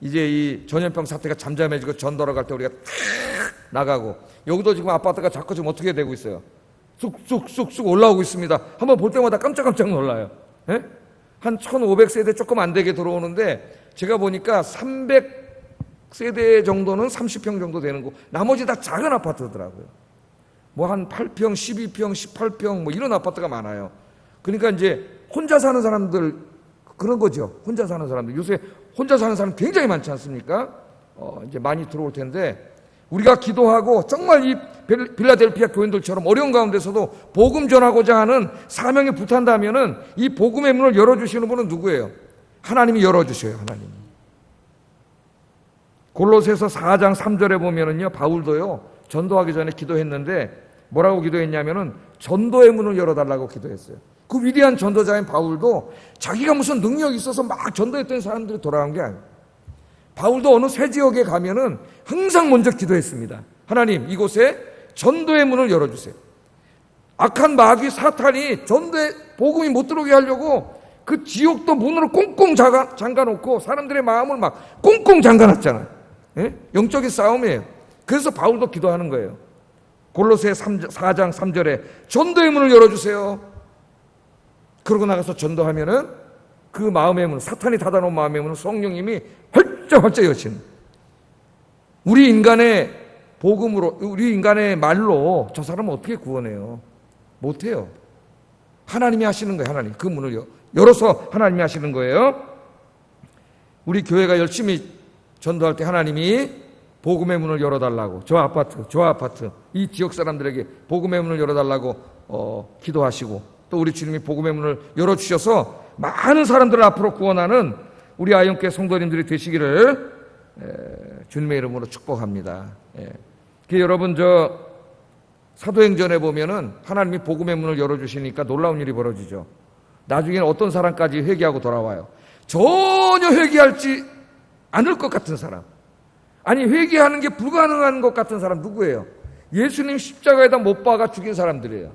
이제 이 전염병 사태가 잠잠해지고 전도로 갈 때 우리가 나가고 여기도 지금 아파트가 자꾸 지금 어떻게 되고 있어요? 쑥쑥쑥쑥 올라오고 있습니다. 한번 볼 때마다 깜짝깜짝 놀라요. 한 1500세대 조금 안 되게 들어오는데 제가 보니까 세대 정도는 30평 정도 되는 거, 나머지 다 작은 아파트더라고요. 뭐 한 8평, 12평, 18평 뭐 이런 아파트가 많아요. 그러니까 이제 혼자 사는 사람들 그런 거죠. 혼자 사는 사람들. 요새 혼자 사는 사람 굉장히 많지 않습니까? 이제 많이 들어올 텐데 우리가 기도하고 정말 이 빌라델피아 교인들처럼 어려운 가운데서도 복음 전하고자 하는 사명에 붙한다면은 이 복음의 문을 열어주시는 분은 누구예요? 하나님이 열어주셔요. 하나님이. 골로새서 4장 3절에 보면은요, 바울도요 전도하기 전에 기도했는데 뭐라고 기도했냐면은 전도의 문을 열어달라고 기도했어요. 그 위대한 전도자인 바울도 자기가 무슨 능력이 있어서 막 전도했던 사람들이 돌아간 게 아니에요. 바울도 어느 새 지역에 가면은 항상 먼저 기도했습니다. 하나님, 이곳에 전도의 문을 열어주세요. 악한 마귀 사탄이 전도의 복음이 못 들어오게 하려고 그 지옥도 문으로 꽁꽁 잠가놓고 사람들의 마음을 막 꽁꽁 잠가놨잖아요. 예? 영적인 싸움이에요. 그래서 바울도 기도하는 거예요. 골로새 4장 3절에 전도의 문을 열어주세요. 그러고 나가서 전도하면은 그 마음의 문, 사탄이 닫아놓은 마음의 문을 성령님이 활짝 여시는. 우리 인간의 복음으로, 우리 인간의 말로 저 사람은 어떻게 구원해요? 못해요. 하나님이 하시는 거예요. 하나님. 그 문을 열어서 하나님이 하시는 거예요. 우리 교회가 열심히 전도할 때 하나님이 복음의 문을 열어달라고, 저 아파트 이 지역 사람들에게 복음의 문을 열어달라고 기도하시고, 또 우리 주님이 복음의 문을 열어주셔서 많은 사람들을 앞으로 구원하는 우리 아영교회 성도님들이 되시기를 주님의 이름으로 축복합니다. 여러분, 저 사도행전에 보면은 하나님이 복음의 문을 열어주시니까 놀라운 일이 벌어지죠. 나중에는 어떤 사람까지 회개하고 돌아와요. 전혀 회개하지 않을 것 같은 사람, 아니 회개하는 게 불가능한 것 같은 사람 누구예요? 예수님 십자가에다 못 박아 죽인 사람들이에요.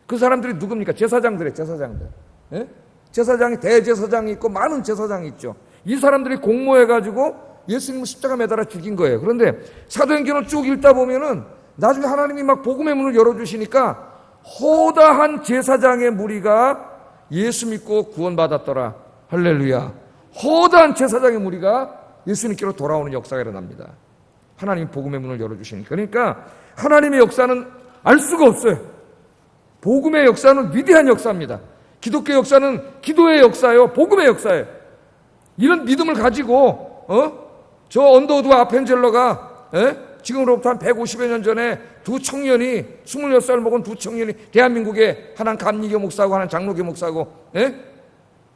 그 사람들이 누굽니까? 제사장들이에요. 제사장들. 예? 제사장이, 대제사장이 있고 많은 제사장이 있죠. 이 사람들이 공모해가지고 예수님을 십자가 매달아 죽인 거예요. 그런데 사도행전을 쭉 읽다 보면은 나중에 하나님이 막 복음의 문을 열어주시니까 허다한 제사장의 무리가 예수 믿고 구원받았더라. 할렐루야. 허다한 제사장의 무리가 예수님께로 돌아오는 역사가 일어납니다. 하나님이 복음의 문을 열어주시니까. 그러니까 하나님의 역사는 알 수가 없어요. 복음의 역사는 위대한 역사입니다. 기독교 역사는 기도의 역사예요. 복음의 역사예요. 이런 믿음을 가지고 저 언더우드와 아펜젤러가 지금으로부터 한 150여 년 전에 두 청년이 26살 먹은 두 청년이 대한민국에 하나는 감리교 목사고 하나는 장로교 목사고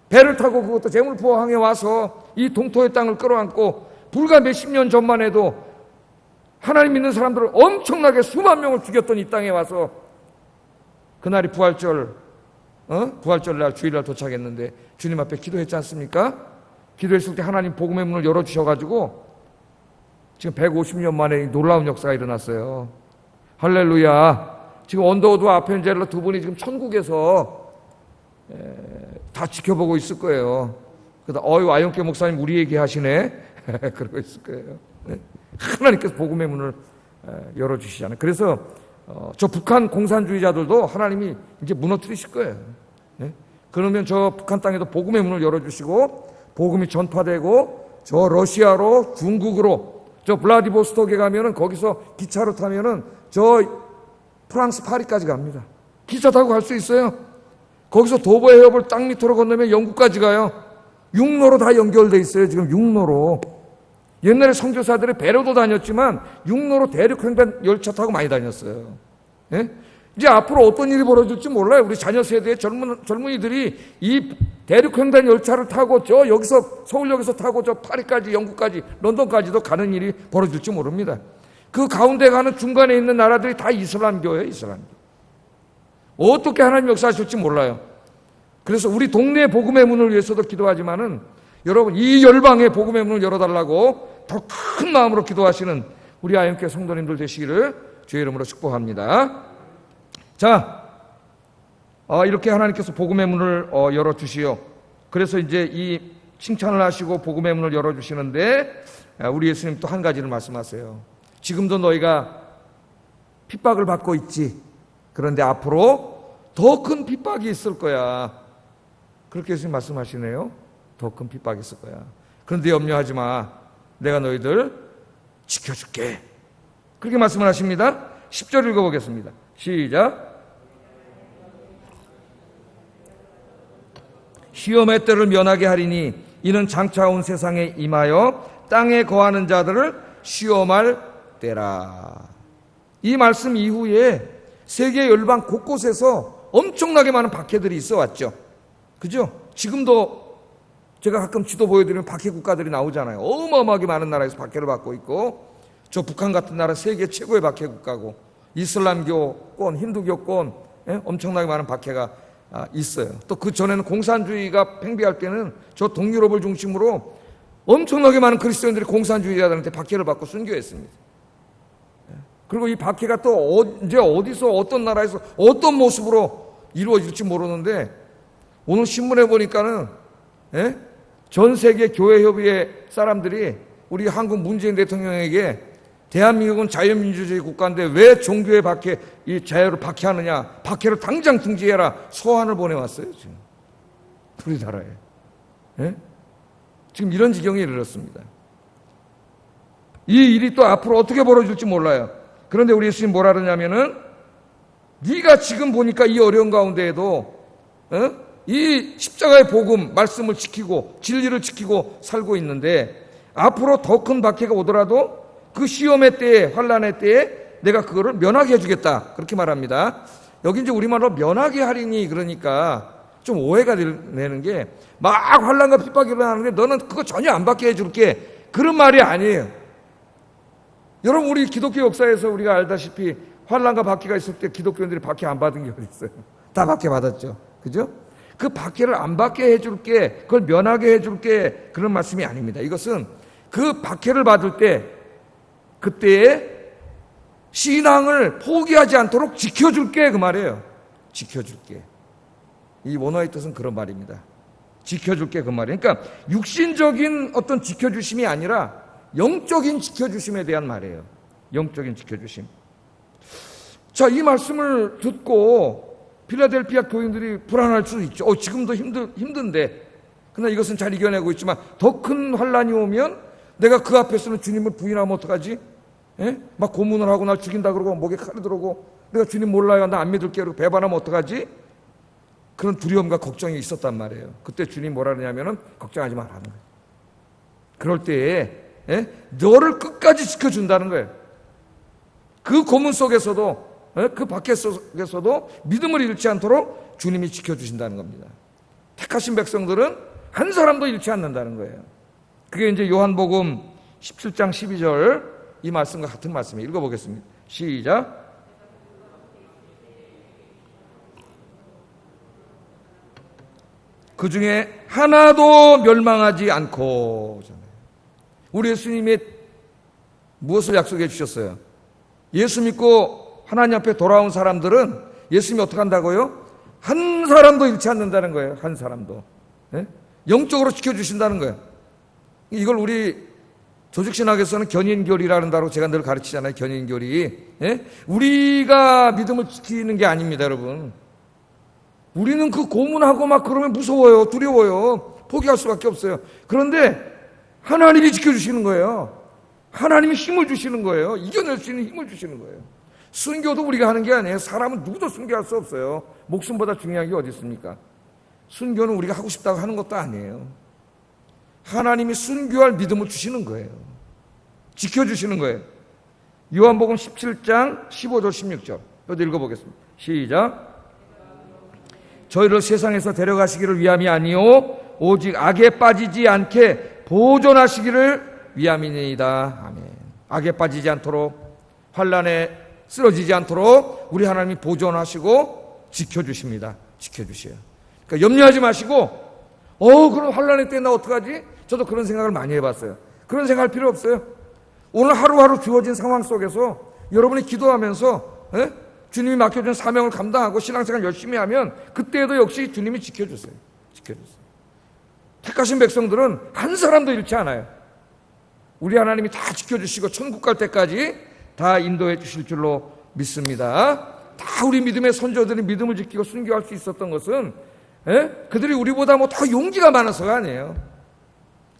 배를 타고 그것도 제물포항에 와서 이 동토의 땅을 끌어안고 불과 몇십 년 전만 해도 하나님 믿는 사람들을 엄청나게 수만 명을 죽였던 이 땅에 와서 그날이 부활절날 주일날 도착했는데 주님 앞에 기도했지 않습니까? 기도했을 때 하나님 복음의 문을 열어주셔가지고 지금 150년 만에 놀라운 역사가 일어났어요. 할렐루야. 지금 언더우드와 아펜젤러 두 분이 지금 천국에서 다 지켜보고 있을 거예요. 그러다 아영교 목사님 우리 얘기하시네. 그러고 있을 거예요. 하나님께서 복음의 문을 열어주시잖아요. 그래서 저 북한 공산주의자들도 하나님이 이제 무너뜨리실 거예요. 그러면 저 북한 땅에도 복음의 문을 열어주시고 복음이 전파되고 저 러시아로 중국으로 저 블라디보스톡에 가면은 거기서 기차로 타면은 저 프랑스 파리까지 갑니다. 기차 타고 갈 수 있어요. 거기서 도보 해협을 땅 밑으로 건너면 영국까지 가요. 육로로 다 연결돼 있어요. 지금 육로로. 옛날에 선교사들이 배로도 다녔지만 육로로 대륙횡단 열차 타고 많이 다녔어요. 이제 앞으로 어떤 일이 벌어질지 몰라요. 우리 자녀 세대의 젊은이들이 이 대륙횡단 열차를 타고 저 여기서 서울역에서 타고 저 파리까지, 영국까지, 런던까지도 가는 일이 벌어질지 모릅니다. 그 가운데 가는 중간에 있는 나라들이 다 이슬람교예요. 이슬람교. 어떻게 하나님 역사하실지 몰라요. 그래서 우리 동네 복음의 문을 위해서도 기도하지만은 여러분 이 열방의 복음의 문을 열어달라고 더 큰 마음으로 기도하시는 우리 아영교회 성도님들 되시기를 주의 이름으로 축복합니다. 자, 이렇게 하나님께서 복음의 문을 열어주시오. 그래서 이제 이 칭찬을 하시고 복음의 문을 열어주시는데 우리 예수님 또 한 가지를 말씀하세요. 지금도 너희가 핍박을 받고 있지. 그런데 앞으로 더 큰 핍박이 있을 거야. 그렇게 예수님 말씀하시네요. 더 큰 핍박이 있을 거야. 그런데 염려하지 마. 내가 너희들 지켜줄게. 그렇게 말씀을 하십니다. 10절 읽어보겠습니다. 시작. 시험의 때를 면하게 하리니 이는 장차 온 세상에 임하여 땅에 거하는 자들을 시험할 때라. 이 말씀 이후에 세계 열방 곳곳에서 엄청나게 많은 박해들이 있어 왔죠. 그죠? 지금도 제가 가끔 지도 보여드리면 박해 국가들이 나오잖아요. 어마어마하게 많은 나라에서 박해를 받고 있고, 저 북한 같은 나라 세계 최고의 박해 국가고, 이슬람교권, 힌두교권 엄청나게 많은 박해가 있어요. 또 그 전에는 공산주의가 팽배할 때는 저 동유럽을 중심으로 엄청나게 많은 그리스도인들이 공산주의자들한테 박해를 받고 순교했습니다. 그리고 이 박해가 또 언제 어디서 어떤 나라에서 어떤 모습으로 이루어질지 모르는데, 오늘 신문에 보니까는 전 세계 교회협의회 사람들이 우리 한국 문재인 대통령에게 대한민국은 자유민주주의 국가인데 왜 종교의 박해, 이 자유를 박해하느냐, 박해를 당장 중지해라 서한을 보내왔어요. 지금 우리나라에 지금 이런 지경에 이르렀습니다. 이 일이 또 앞으로 어떻게 벌어질지 몰라요. 그런데 우리 예수님 뭐라 그러냐면은, 네가 지금 보니까 이 어려운 가운데에도 이 십자가의 복음 말씀을 지키고 진리를 지키고 살고 있는데, 앞으로 더 큰 박해가 오더라도 그 시험의 때에, 환난의 때에 내가 그거를 면하게 해주겠다, 그렇게 말합니다. 여기 이제 우리말로 면하게 하리니, 그러니까 좀 오해가 되는 게, 막 환난과 핍박이 일어나는데 너는 그거 전혀 안 받게 해줄게, 그런 말이 아니에요. 여러분, 우리 기독교 역사에서 우리가 알다시피 환난과 박해가 있을 때 기독교인들이 박해 안 받은 게 어디 있어요? 다 박해 받았죠. 그죠? 그 박해를 안 받게 해줄게, 그걸 면하게 해줄게, 그런 말씀이 아닙니다. 이것은 그 박해를 받을 때, 그때에 신앙을 포기하지 않도록 지켜줄게, 그 말이에요. 지켜줄게. 이 원어의 뜻은 그런 말입니다. 지켜줄게, 그 말이에요. 그러니까 육신적인 어떤 지켜주심이 아니라 영적인 지켜주심에 대한 말이에요. 영적인 지켜주심. 자, 이 말씀을 듣고 필라델피아 교인들이 불안할 수도 있죠. 지금도 힘든데, 그러나 이것은 잘 이겨내고 있지만 더 큰 환난이 오면 내가 그 앞에서는 주님을 부인하면 어떡하지? 막 고문을 하고 날 죽인다 그러고 목에 칼이 들어오고 내가 주님 몰라요, 나 안 믿을게, 그러고 배반하면 어떡하지? 그런 두려움과 걱정이 있었단 말이에요. 그때 주님 뭐라 그러냐면은 걱정하지 말라는 거예요. 그럴 때에 너를 끝까지 지켜준다는 거예요. 그 고문 속에서도, 그 박해 속에서도 믿음을 잃지 않도록 주님이 지켜주신다는 겁니다. 택하신 백성들은 한 사람도 잃지 않는다는 거예요. 그게 이제 요한복음 17장 12절 이 말씀과 같은 말씀이에요. 읽어보겠습니다. 시작. 그 중에 하나도 멸망하지 않고. 우리 예수님이 무엇을 약속해 주셨어요? 예수 믿고 하나님 앞에 돌아온 사람들은 예수님이 어떻게 한다고요? 한 사람도 잃지 않는다는 거예요. 한 사람도. 영적으로 지켜주신다는 거예요. 이걸 우리 조직신학에서는 견인교리라는 단어로 제가 늘 가르치잖아요. 견인교리. 우리가 믿음을 지키는 게 아닙니다, 여러분. 우리는 그 고문하고 막 그러면 무서워요. 두려워요. 포기할 수밖에 없어요. 그런데 하나님이 지켜주시는 거예요. 하나님이 힘을 주시는 거예요. 이겨낼 수 있는 힘을 주시는 거예요. 순교도 우리가 하는 게 아니에요. 사람은 누구도 순교할 수 없어요. 목숨보다 중요한 게 어디 있습니까? 순교는 우리가 하고 싶다고 하는 것도 아니에요. 하나님이 순교할 믿음을 주시는 거예요. 지켜주시는 거예요. 요한복음 17장 15절 16절 여기 읽어보겠습니다. 시작. 저희를 세상에서 데려가시기를 위함이 아니요 오직 악에 빠지지 않게 보존하시기를 위함이니이다. 아멘. 악에 빠지지 않도록, 환난에 쓰러지지 않도록 우리 하나님이 보존하시고 지켜주십니다. 지켜주셔요. 그러니까 염려하지 마시고, 그럼 환난의 때 나 어떡하지? 저도 그런 생각을 많이 해봤어요. 그런 생각할 필요 없어요. 오늘 하루하루 주어진 상황 속에서 여러분이 기도하면서 주님이 맡겨준 사명을 감당하고 신앙생활 열심히 하면 그때에도 역시 주님이 지켜주세요. 지켜주세요. 택하신 백성들은 한 사람도 잃지 않아요. 우리 하나님이 다 지켜주시고 천국 갈 때까지 다 인도해 주실 줄로 믿습니다. 다 우리 믿음의 선조들이 믿음을 지키고 순교할 수 있었던 것은 그들이 우리보다 더 용기가 많아서가 아니에요.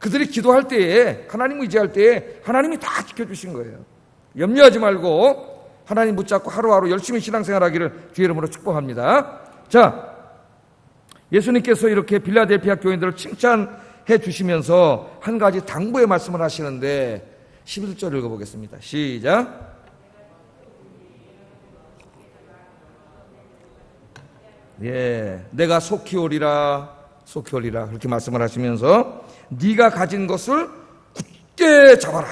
그들이 기도할 때에, 하나님 의지할 때에 하나님이 다 지켜주신 거예요. 염려하지 말고 하나님 붙잡고 하루하루 열심히 신앙생활하기를 주의 이름으로 축복합니다. 자, 예수님께서 이렇게 빌라델피아 교인들을 칭찬해 주시면서 한 가지 당부의 말씀을 하시는데 11절 읽어보겠습니다. 시작. 예, 내가 속히 오리라 그렇게 말씀을 하시면서 네가 가진 것을 굳게 잡아라.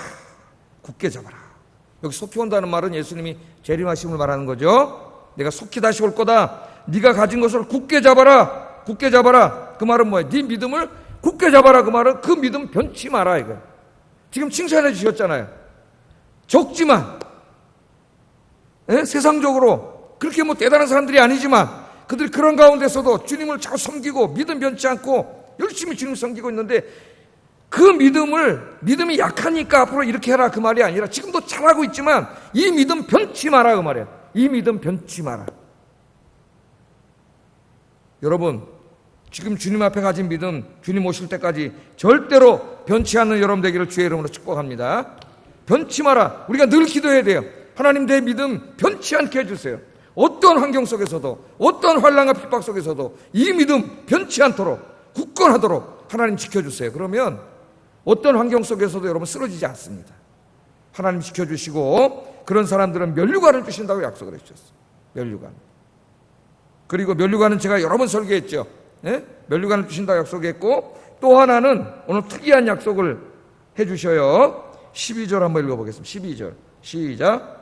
여기 속히 온다는 말은 예수님이 재림하심을 말하는 거죠. 내가 속히 다시 올 거다. 네가 가진 것을 굳게 잡아라. 그 말은 뭐예요? 네 믿음을 굳게 잡아라. 그 말은 그 믿음 변치 마라 이거. 지금 칭찬해 주셨잖아요. 적지만 세상적으로 그렇게 뭐 대단한 사람들이 아니지만 그들이 그런 가운데서도 주님을 잘 섬기고 믿음 변치 않고 열심히 주님 섬기고 있는데 그 믿음이 약하니까 앞으로 이렇게 해라 그 말이 아니라 지금도 잘하고 있지만 이 믿음 변치 마라 그 말이에요. 이 믿음 변치 마라. 여러분 지금 주님 앞에 가진 믿음 주님 오실 때까지 절대로 변치 않는 여러분 되기를 주의 이름으로 축복합니다. 변치 마라. 우리가 늘 기도해야 돼요. 하나님 내 믿음 변치 않게 해주세요. 어떤 환경 속에서도 어떤 환난과 핍박 속에서도 이 믿음 변치 않도록 굳건하도록 하나님 지켜주세요. 그러면 어떤 환경 속에서도 여러분 쓰러지지 않습니다. 하나님 지켜주시고 그런 사람들은 면류관을 주신다고 약속을 해주셨어요. 면류관. 그리고 면류관은 제가 여러 번 설계했죠. 면류관을 주신다고 약속했고 또 하나는 오늘 특이한 약속을 해주셔요. 12절 한번 읽어보겠습니다. 12절 시작.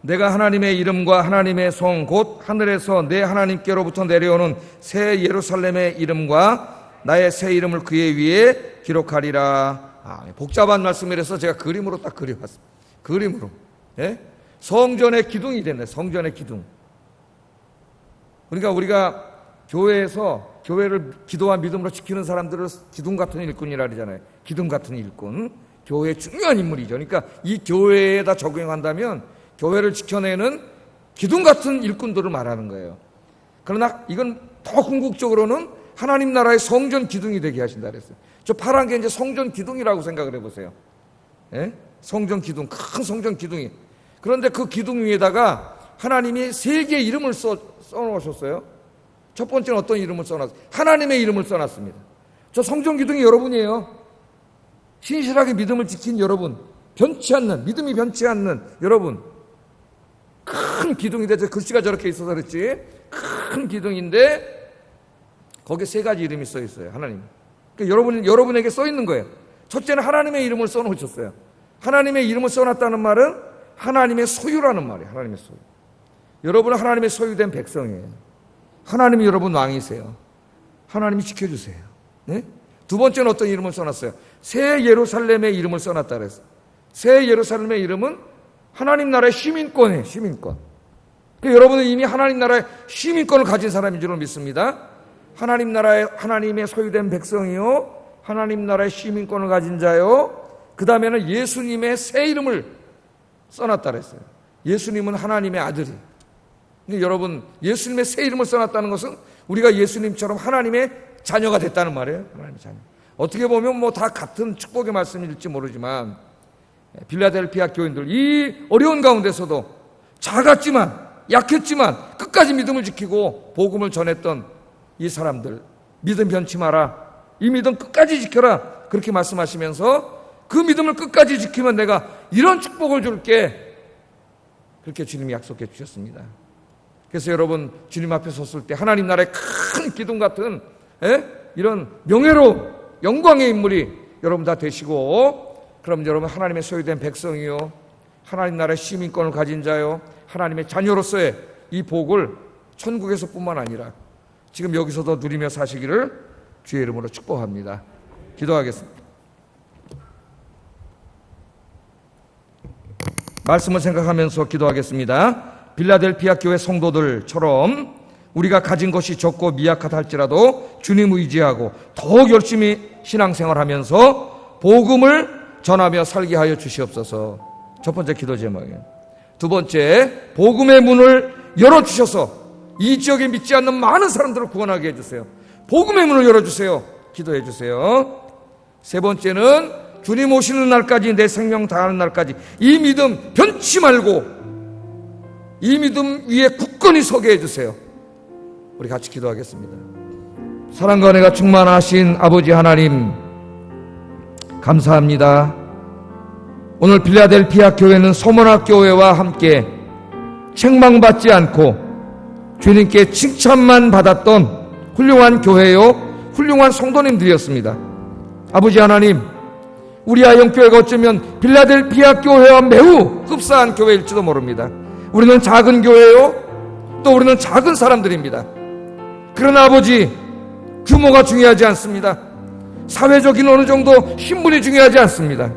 내가 하나님의 이름과 하나님의 성 곧 하늘에서 내 하나님께로부터 내려오는 새 예루살렘의 이름과 나의 새 이름을 그의 위에 기록하리라. 복잡한 말씀이라서 제가 그림으로 딱 그려봤습니다. 그림으로. 성전의 기둥이 됐네. 성전의 기둥. 그러니까 우리가 교회에서 교회를 기도와 믿음으로 지키는 사람들을 기둥 같은 일꾼이라 그러잖아요. 기둥 같은 일꾼. 교회의 중요한 인물이죠. 그러니까 이 교회에다 적용한다면 교회를 지켜내는 기둥 같은 일꾼들을 말하는 거예요. 그러나 이건 더 궁극적으로는 하나님 나라의 성전 기둥이 되게 하신다 그랬어요. 저 파란 게 이제 성전 기둥이라고 생각을 해보세요. 성전 기둥, 큰 성전 기둥이. 그런데 그 기둥 위에다가 하나님이 세 개의 이름을 써놓으셨어요. 첫 번째는 어떤 이름을 써놨어요? 하나님의 이름을 써놨습니다. 저 성전 기둥이 여러분이에요. 신실하게 믿음을 지킨 여러분, 변치 않는, 믿음이 변치 않는 여러분, 큰 기둥이 돼서 글씨가 저렇게 있어서 그렇지 큰 기둥인데 거기에 세 가지 이름이 써 있어요. 하나님. 그러니까 여러분에게 써 있는 거예요. 첫째는 하나님의 이름을 써놓으셨어요. 하나님의 이름을 써놨다는 말은 하나님의 소유라는 말이에요. 하나님의 소유. 여러분은 하나님의 소유된 백성이에요. 하나님이 여러분 왕이세요. 하나님이 지켜주세요. 네? 두 번째는 어떤 이름을 써놨어요? 새 예루살렘의 이름을 써놨다 그랬어요. 새 예루살렘의 이름은 하나님 나라의 시민권이에요. 시민권. 그러니까 여러분은 이미 하나님 나라의 시민권을 가진 사람인 줄 믿습니다. 하나님 나라의 하나님의 소유된 백성이요, 하나님 나라의 시민권을 가진 자요. 그 다음에는 예수님의 새 이름을 써놨다 그랬어요. 예수님은 하나님의 아들이. 그러니까 여러분 예수님의 새 이름을 써놨다는 것은 우리가 예수님처럼 하나님의 자녀가 됐다는 말이에요. 하나님의 자녀. 어떻게 보면 뭐 다 같은 축복의 말씀일지 모르지만 빌라델피아 교인들 이 어려운 가운데서도 작았지만 약했지만 끝까지 믿음을 지키고 복음을 전했던 이 사람들, 믿음 변치 마라, 이 믿음 끝까지 지켜라, 그렇게 말씀하시면서 그 믿음을 끝까지 지키면 내가 이런 축복을 줄게, 그렇게 주님이 약속해 주셨습니다. 그래서 여러분 주님 앞에 섰을 때 하나님 나라의 큰 기둥 같은 이런 명예로운 영광의 인물이 여러분 다 되시고, 그럼 여러분 하나님의 소유된 백성이요, 하나님 나라의 시민권을 가진 자요, 하나님의 자녀로서의 이 복을 천국에서뿐만 아니라 지금 여기서도 누리며 사시기를 주의 이름으로 축복합니다. 기도하겠습니다. 말씀을 생각하면서 기도하겠습니다. 빌라델피아 교회 성도들처럼 우리가 가진 것이 적고 미약하다 할지라도 주님 의지하고 더욱 열심히 신앙생활하면서 복음을 전하며 살게 하여 주시옵소서. 첫 번째 기도 제목이에요. 두 번째, 복음의 문을 열어주셔서 이 지역에 믿지 않는 많은 사람들을 구원하게 해주세요. 복음의 문을 열어주세요. 기도해 주세요. 세 번째는 주님 오시는 날까지, 내 생명 다하는 날까지 이 믿음 변치 말고 이 믿음 위에 굳건히 서게 해주세요. 우리 같이 기도하겠습니다. 사랑과 은혜가 충만하신 아버지 하나님, 감사합니다. 오늘 필라델피아 교회는 서문학 교회와 함께 책망받지 않고 주님께 칭찬만 받았던 훌륭한 교회요, 훌륭한 성도님들이었습니다. 아버지 하나님, 우리 아영교회가 어쩌면 필라델피아 교회와 매우 흡사한 교회일지도 모릅니다. 우리는 작은 교회요, 또 우리는 작은 사람들입니다. 그러나 아버지, 규모가 중요하지 않습니다. 사회적인 어느 정도 신분이 중요하지 않습니다.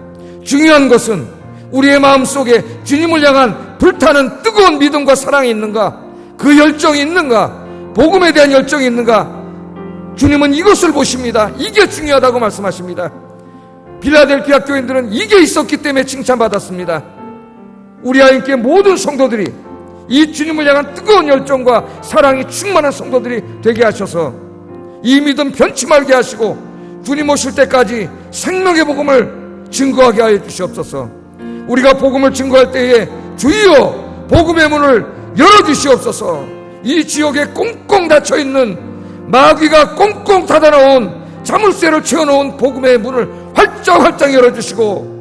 중요한 것은 우리의 마음속에 주님을 향한 불타는 뜨거운 믿음과 사랑이 있는가, 그 열정이 있는가, 복음에 대한 열정이 있는가. 주님은 이것을 보십니다. 이게 중요하다고 말씀하십니다. 필라델피아 교인들은 이게 있었기 때문에 칭찬받았습니다. 우리 아이께 모든 성도들이 이 주님을 향한 뜨거운 열정과 사랑이 충만한 성도들이 되게 하셔서 이 믿음 변치 말게 하시고 주님 오실 때까지 생명의 복음을 증거하게 하여 주시옵소서. 우리가 복음을 증거할 때에 주여 복음의 문을 열어주시옵소서. 이 지역에 꽁꽁 닫혀있는, 마귀가 꽁꽁 닫아놓은, 자물쇠를 채워놓은 복음의 문을 활짝 열어주시고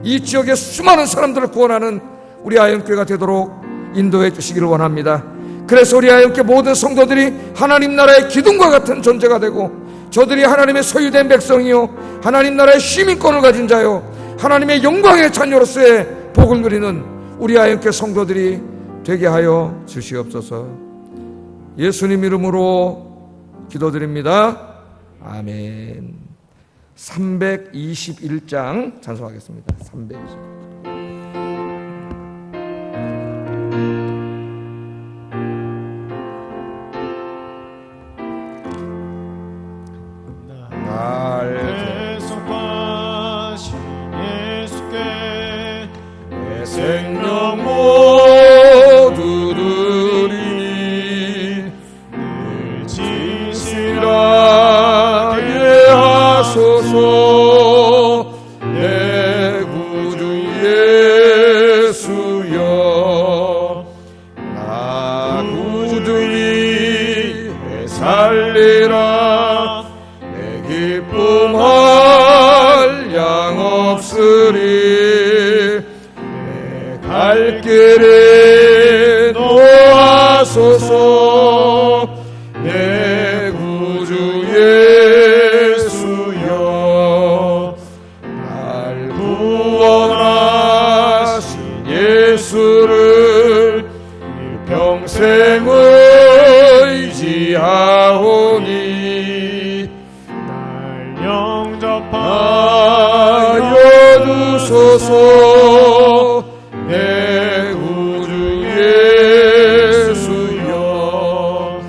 이 지역의 수많은 사람들을 구원하는 우리 아영교회가 되도록 인도해 주시기를 원합니다. 그래서 우리 아영교회 모든 성도들이 하나님 나라의 기둥과 같은 존재가 되고, 저들이 하나님의 소유된 백성이요, 하나님 나라의 시민권을 가진 자요, 하나님의 영광의 자녀로서의 복을 누리는 우리 아영교회 성도들이 되게 하여 주시옵소서. 예수님 이름으로 기도드립니다. 아멘. 321장 찬송하겠습니다. 321장. 날 대속하신 예수께 내 생명 모두 드리니 늘 진실하게 하소서. 내 구주 예수여, 나 구주니 살리라. 내 기쁨 한량 없으리. 내 갈 길에 놓아소서. 내 구주 예수여, 날 구원하신 예수를 평생 의지하오니 날 영접하여 하여 주소서. 내 구주 예수여,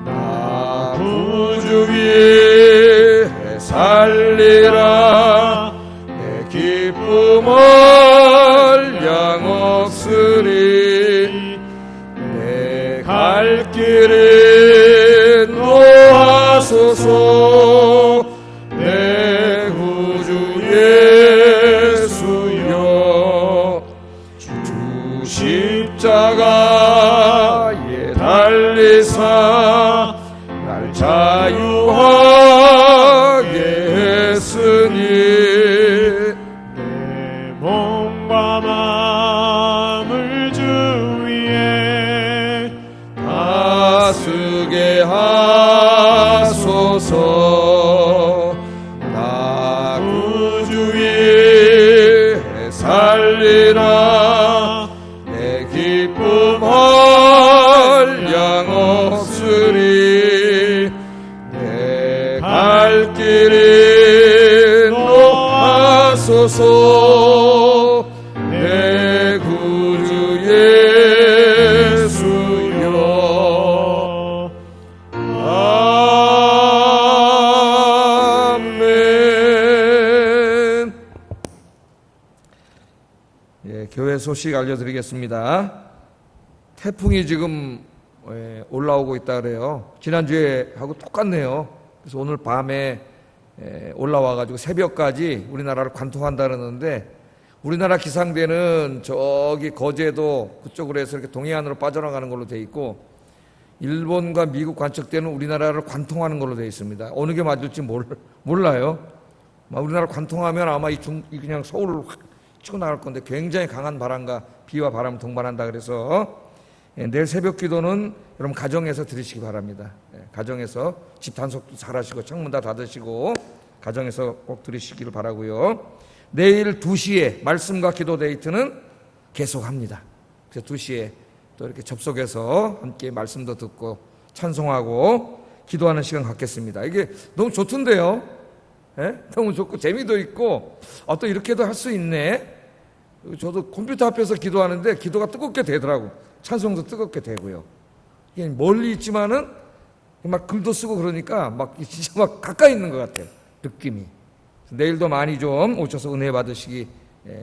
나 구주 위에 살리라. 내 기쁨 한량 없으리. 내 갈 길에 놓아소서. 내 구주 예수여, 주 십자가에 달리사 날 자유하게 했으니 내 몸과 마음을 주 위에 다스게 하소서. 나 구주 위에 살리라. 내 기쁨 한량 없으리. 내 갈 길에 놓아소서. 내 구주 예수여. 아멘. 교회 소식 알려드리겠습니다. 태풍이 지금 올라오고 있다 그래요. 지난주에 하고 똑같네요. 그래서 오늘 밤에 올라와가지고 새벽까지 우리나라를 관통한다 그러는데, 우리나라 기상대는 저기 거제도 그쪽으로 해서 이렇게 동해안으로 빠져나가는 걸로 돼 있고, 일본과 미국 관측대는 우리나라를 관통하는 걸로 돼 있습니다. 어느 게 맞을지 몰라요. 우리나라 관통하면 아마 그냥 서울을 확 치고 나갈 건데, 굉장히 강한 바람과 비와 바람을 동반한다 그래서 내일 새벽 기도는 여러분 가정에서 드리시기 바랍니다. 가정에서 집 단속도 잘 하시고 창문 다 닫으시고 가정에서 꼭 드리시기를 바라고요. 내일 2시에 말씀과 기도 데이트는 계속합니다. 그래서 2시에 또 이렇게 접속해서 함께 말씀도 듣고 찬송하고 기도하는 시간 갖겠습니다. 이게 너무 좋던데요. 너무 좋고 재미도 있고, 또 이렇게도 할 수 있네. 저도 컴퓨터 앞에서 기도하는데 기도가 뜨겁게 되더라고. 찬송도 뜨겁게 되고요. 이게 멀리 있지만은 막 글도 쓰고 그러니까 막 진짜 막 가까이 있는 것 같아요. 느낌이. 내일도 많이 좀 오셔서 은혜 받으시기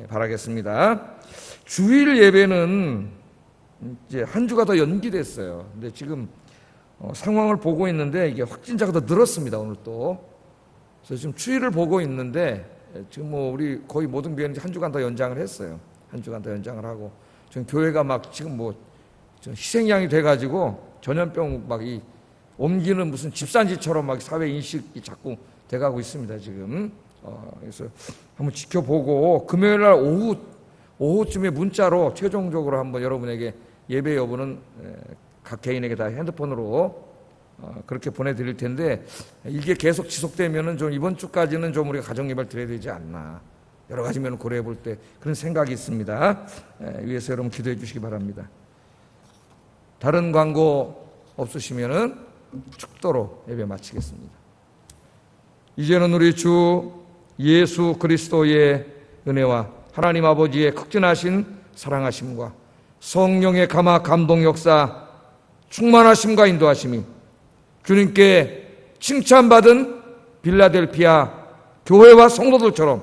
바라겠습니다. 주일 예배는 이제 한 주가 더 연기됐어요. 근데 지금 상황을 보고 있는데 이게 확진자가 더 늘었습니다. 오늘 또. 그래서 지금 추이를 보고 있는데 지금 우리 거의 모든 교회는 한 주간 더 연장을 했어요. 한 주간 더 연장을 하고, 지금 교회가 막 지금 희생양이 돼가지고 전염병 막 옮기는 무슨 집산지처럼 막 사회 인식이 자꾸 돼가고 있습니다 지금. 그래서 한번 지켜보고 금요일 날 오후쯤에 문자로 최종적으로 한번 여러분에게 예배 여부는 각 개인에게 다 핸드폰으로 그렇게 보내드릴 텐데, 이게 계속 지속되면은 좀 이번 주까지는 좀 우리가 가정 예배를 드려야 되지 않나, 여러 가지 면을 고려해 볼 때 그런 생각이 있습니다. 위해서 여러분 기도해 주시기 바랍니다. 다른 광고 없으시면은 축도로 예배 마치겠습니다. 이제는 우리 주 예수 그리스도의 은혜와 하나님 아버지의 극진하신 사랑하심과 성령의 감화 감동 역사 충만하심과 인도하심이 주님께 칭찬받은 빌라델피아 교회와 성도들처럼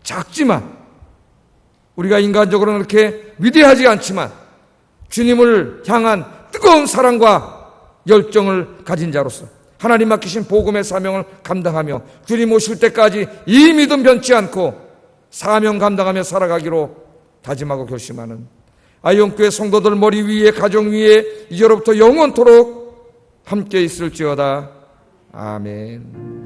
작지만, 우리가 인간적으로는 그렇게 위대하지 않지만 주님을 향한 뜨거운 사랑과 열정을 가진 자로서 하나님 맡기신 복음의 사명을 감당하며 주님 오실 때까지 이 믿음 변치 않고 사명 감당하며 살아가기로 다짐하고 결심하는 아이온교회 성도들 머리 위에 가정 위에 이제로부터 영원토록 함께 있을지어다. 아멘.